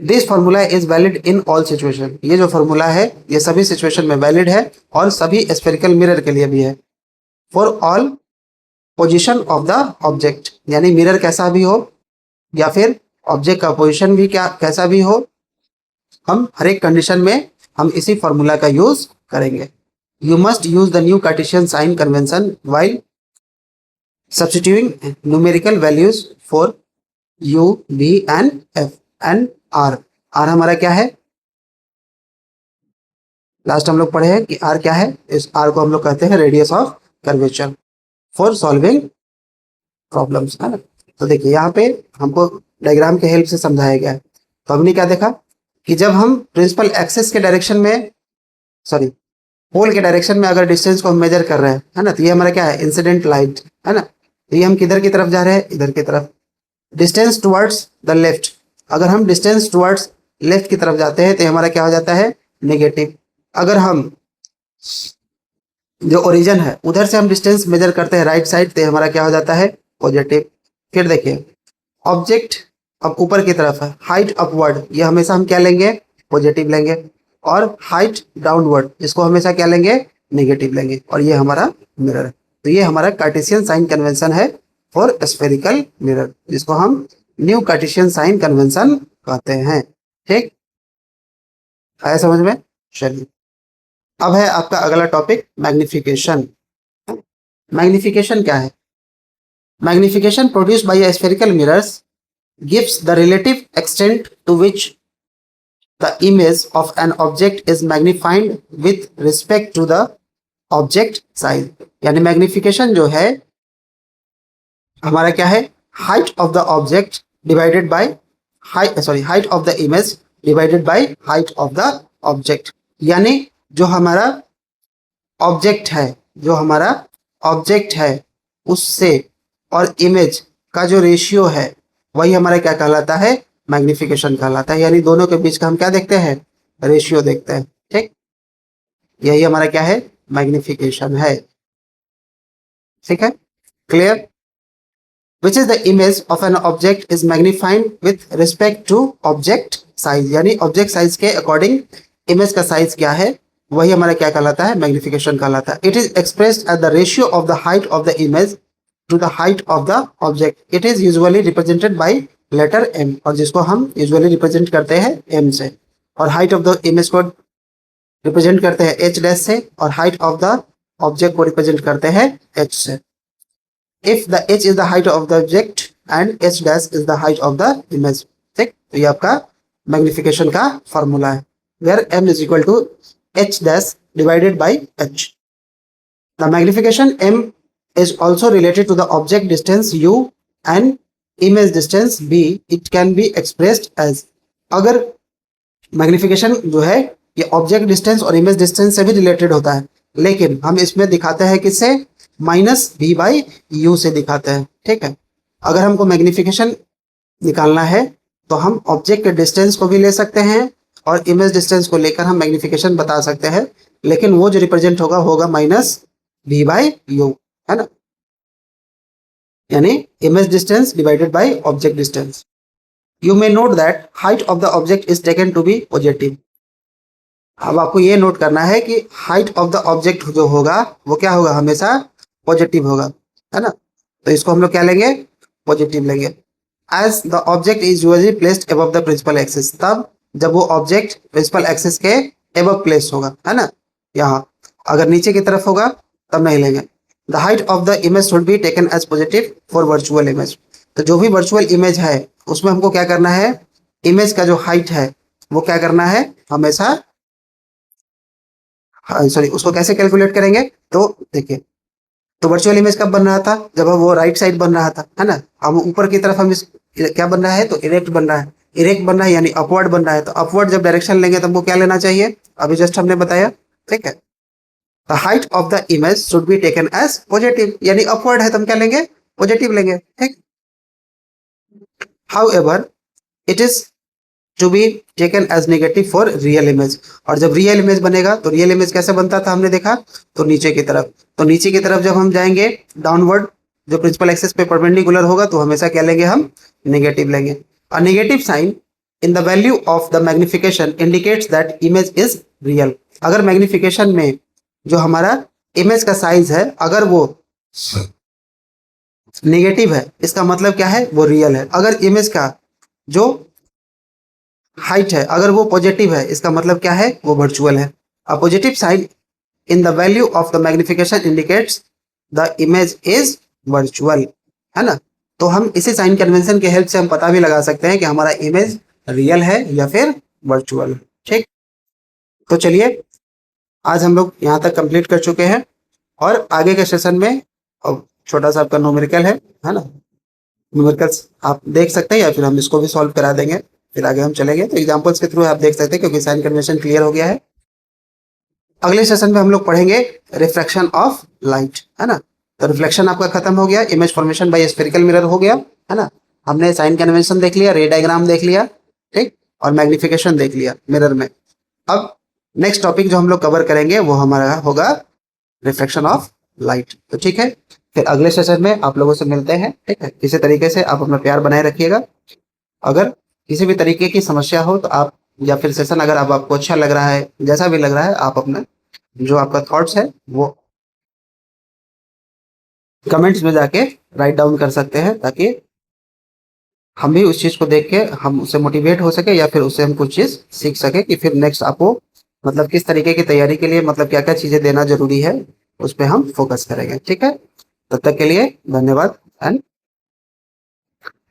This formula is valid in all situation. ये जो फार्मूला है ये सभी सिचुएशन में वैलिड है और सभी स्फेरिकल मिरर के लिए भी है। For all position of the object, यानी मिरर कैसा भी हो या फिर ऑब्जेक्ट का पोजिशन भी क्या कैसा भी हो, हम हर एक कंडीशन में हम इसी फार्मूला का यूज करेंगे। You must use the new Cartesian sign convention while substituting numerical values for u, v and f and r। r हमारा क्या है, लास्ट हम लोग पढ़े हैं कि r क्या है, इस r को हम लोग कहते हैं radius of curvature for solving problems, है ना। तो देखिए यहाँ पे हमको डायग्राम के हेल्प से समझाया गया है। तो हमने क्या देखा कि जब हम प्रिंसिपल एक्सिस के डायरेक्शन में, सॉरी पोल के डायरेक्शन में अगर डिस्टेंस को हम मेजर कर रहे हैं, है ना, तो ये हमारा क्या है, इंसिडेंट लाइट, है ना। तो ये हम किधर की तरफ जा रहे हैं, इधर की तरफ। डिस्टेंस टुवर्ड्स द लेफ्ट, अगर हम डिस्टेंस टुवर्ड्स लेफ्ट की तरफ जाते हैं तो हमारा क्या हो जाता है, नेगेटिव। अगर हम जो ओरिजिन है उधर से हम डिस्टेंस मेजर करते हैं राइट साइड, तो हमारा क्या हो जाता है, पॉजिटिव। फिर देखिए ऑब्जेक्ट अब ऊपर की तरफ है, हाइट अपवर्ड, ये हमेशा हम क्या लेंगे, पॉजिटिव लेंगे। और हाइट डाउनवर्ड, इसको हमेशा क्या लेंगे, नेगेटिव लेंगे। और ये हमारा मिरर है। तो ये हमारा कार्टेशियन साइन कन्वेंशन है फॉर स्फेरिकल मिरर, जिसको हम न्यू कार्टेशियन साइन कन्वेंशन कहते हैं। ठीक, आया समझ में। चलिए अब है आपका अगला टॉपिक मैग्निफिकेशन। मैग्निफिकेशन क्या है, magnification produced by spherical mirrors gives the relative extent to which the image of an object is magnified with respect to the object size. यानी मैग्निफिकेशन जो है हमारा क्या है, height of the object divided by height of the image divided by height of the object. यानी जो हमारा object है उससे और इमेज का जो रेशियो है वही हमारा क्या कहलाता है, मैग्निफिकेशन कहलाता है। यानी दोनों के बीच का हम क्या देखते हैं, रेशियो देखते हैं। ठीक, यही हमारा क्या है, मैग्निफिकेशन है। ठीक है, clear. Which is the image of an object is magnified with respect to object size। यानी ऑब्जेक्ट साइज के अकॉर्डिंग इमेज का साइज क्या है वही हमारा क्या कहलाता है, मैग्निफिकेशन कहलाता है। It is expressed at the ratio of the height of the image to the height of the object. It is usually represented by letter m, और जिसको हम यूजुअली रिप्रेजेंट करते हैं m से, और हाइट ऑफ द इमेज को represent करते हैं h डैश से, और हाइट ऑफ द ऑब्जेक्ट को रिप्रेजेंट करते हैं h से। If the h is the height of the object and h dash is the height of the image। ठीक, तो ये आपका मैग्निफिकेशन का फॉर्मूला है, where m is equal to h dash divided by h। The magnification m is also related to the object distance u and image distance b। It can be expressed as, अगर magnification जो है ये object distance और image distance से भी related होता है, लेकिन हम इसमें दिखाते हैं किससे, -b/u से दिखाते हैं। ठीक है, अगर हमको मैग्निफिकेशन निकालना है तो हम ऑब्जेक्ट के डिस्टेंस को भी ले सकते हैं और इमेज डिस्टेंस को लेकर हम मैग्निफिकेशन बता सकते हैं, लेकिन वो जो रिप्रेजेंट होगा -b/u, है ना, यानी image distance divided by object distance. You may note that height of the object is taken to be positive. अब आपको ये नोट करना है कि हाइट ऑफ द ऑब्जेक्ट जो होगा वो क्या होगा, हमेशा पॉजिटिव होगा, है ना। तो इसको हम लोग क्या लेंगे, पॉजिटिव लेंगे। As the object is usually placed above the principal axis, तब जब वो ऑब्जेक्ट प्रिंसिपल एक्सिस के अबव प्लेस होगा, है ना, यहाँ। अगर नीचे की तरफ होगा तब नहीं लेंगे। The height of the image should be taken as positive for virtual image. तो जो भी वर्चुअल इमेज है उसमें हमको क्या करना है, इमेज का जो हाइट है वो क्या करना है, हमेशा उसको कैसे कैलकुलेट करेंगे, तो देखिए, तो वर्चुअल इमेज कब बन रहा था, जब वो राइट साइड बन रहा था, है ना। हम ऊपर की तरफ हम इस क्या बन रहा है, तो इरेक्ट बन रहा है, यानी अपवर्ड बन रहा है। तो अपवर्ड जब डायरेक्शन लेंगे तब वो क्या लेना चाहिए, अभी जस्ट हमने बताया। ठीक है, the height of the image should be taken as positive, यानी अपवर्ड है तो हम क्या लेंगे, पॉजिटिव लेंगे। ठीक, however it is to be taken as negative for real image. और जब रियल इमेज बनेगा तो रियल इमेज कैसे बनता था हमने देखा, तो नीचे की तरफ। तो नीचे की तरफ जब हम जाएंगे डाउनवर्ड, जो प्रिंसिपल एक्सिस पे परपेंडिकुलर होगा, तो हमेशा क्या लेंगे, हम नेगेटिव लेंगे। A negative sign in the value of the magnification indicates that image is real. अगर मैग्निफिकेशन में जो हमारा इमेज का साइज है अगर वो नेगेटिव है, इसका मतलब क्या है, वो रियल है। अगर इमेज का जो हाइट है अगर वो पॉजिटिव है, इसका मतलब क्या है, वो वर्चुअल है। A positive sign in the value of the magnification indicates the image is virtual, है ना। तो हम इसी साइन कन्वेंशन के हेल्प से हम पता भी लगा सकते हैं कि हमारा इमेज रियल है या फिर वर्चुअल। ठीक, तो चलिए आज हम लोग यहाँ तक कंप्लीट कर चुके हैं, और आगे के सेशन में अब छोटा सा आपका न्यूमेरिकल है ना, न्यूमेरिकल्स आप देख सकते हैं या फिर हम इसको भी सॉल्व करा देंगे, फिर आगे हम चलेंगे। तो एग्जांपल्स के थ्रू आप देख सकते हैं, क्योंकि साइन कन्वेंशन क्लियर हो गया है। अगले सेशन में हम लोग पढ़ेंगे रिफ्रैक्शन ऑफ लाइट, है ना। तो रिफ्लेक्शन आपका खत्म हो गया, image formation bye spherical mirror हो गया, है ना। हमने साइन कन्वेंशन देख लिया, रे डायग्राम देख लिया, ठीक, और मैग्निफिकेशन देख लिया मिरर में। अब नेक्स्ट टॉपिक जो हम लोग कवर करेंगे वो हमारा होगा रिफ्लेक्शन ऑफ लाइट। तो ठीक है, फिर अगले सेशन में आप लोगों से मिलते हैं। ठीक है, इसी तरीके से आप अपना प्यार बनाए रखिएगा। अगर किसी भी तरीके की समस्या हो तो आप, या फिर सेशन अगर आपको अच्छा लग रहा है, जैसा भी लग रहा है, आप अपना जो आपका थॉट्स है वो कमेंट्स में जाके राइट डाउन कर सकते हैं, ताकि हम भी उस चीज को देख के हम उससे मोटिवेट हो सके, या फिर उससे हम कुछ चीज सीख सके कि फिर नेक्स्ट आपको मतलब किस तरीके की तैयारी के लिए मतलब क्या क्या चीजें देना जरूरी है, उस पर हम फोकस करेंगे। ठीक है, तब तक के लिए धन्यवाद, एंड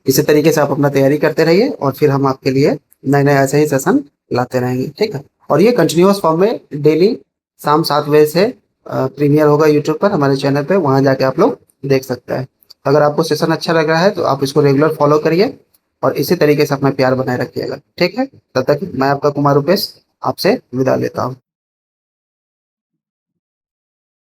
इसी तरीके से आप अपना तैयारी करते रहिए, और फिर हम आपके लिए नए नए ऐसे ही सेशन लाते रहेंगे, ठीक है। और ये कंटिन्यूअस फॉर्म में डेली शाम 7 बजे से प्रीमियर होगा यूट्यूब पर हमारे चैनल पे, वहाँ जाके आप लोग देख सकते हैं। अगर आपको सेशन अच्छा लग रहा है तो आप इसको रेगुलर फॉलो करिए और इसी तरीके से अपना प्यार बनाए रखिएगा, ठीक है। तब तक मैं आपका कुमार रुपेश आपसे विदा लेता हूँ।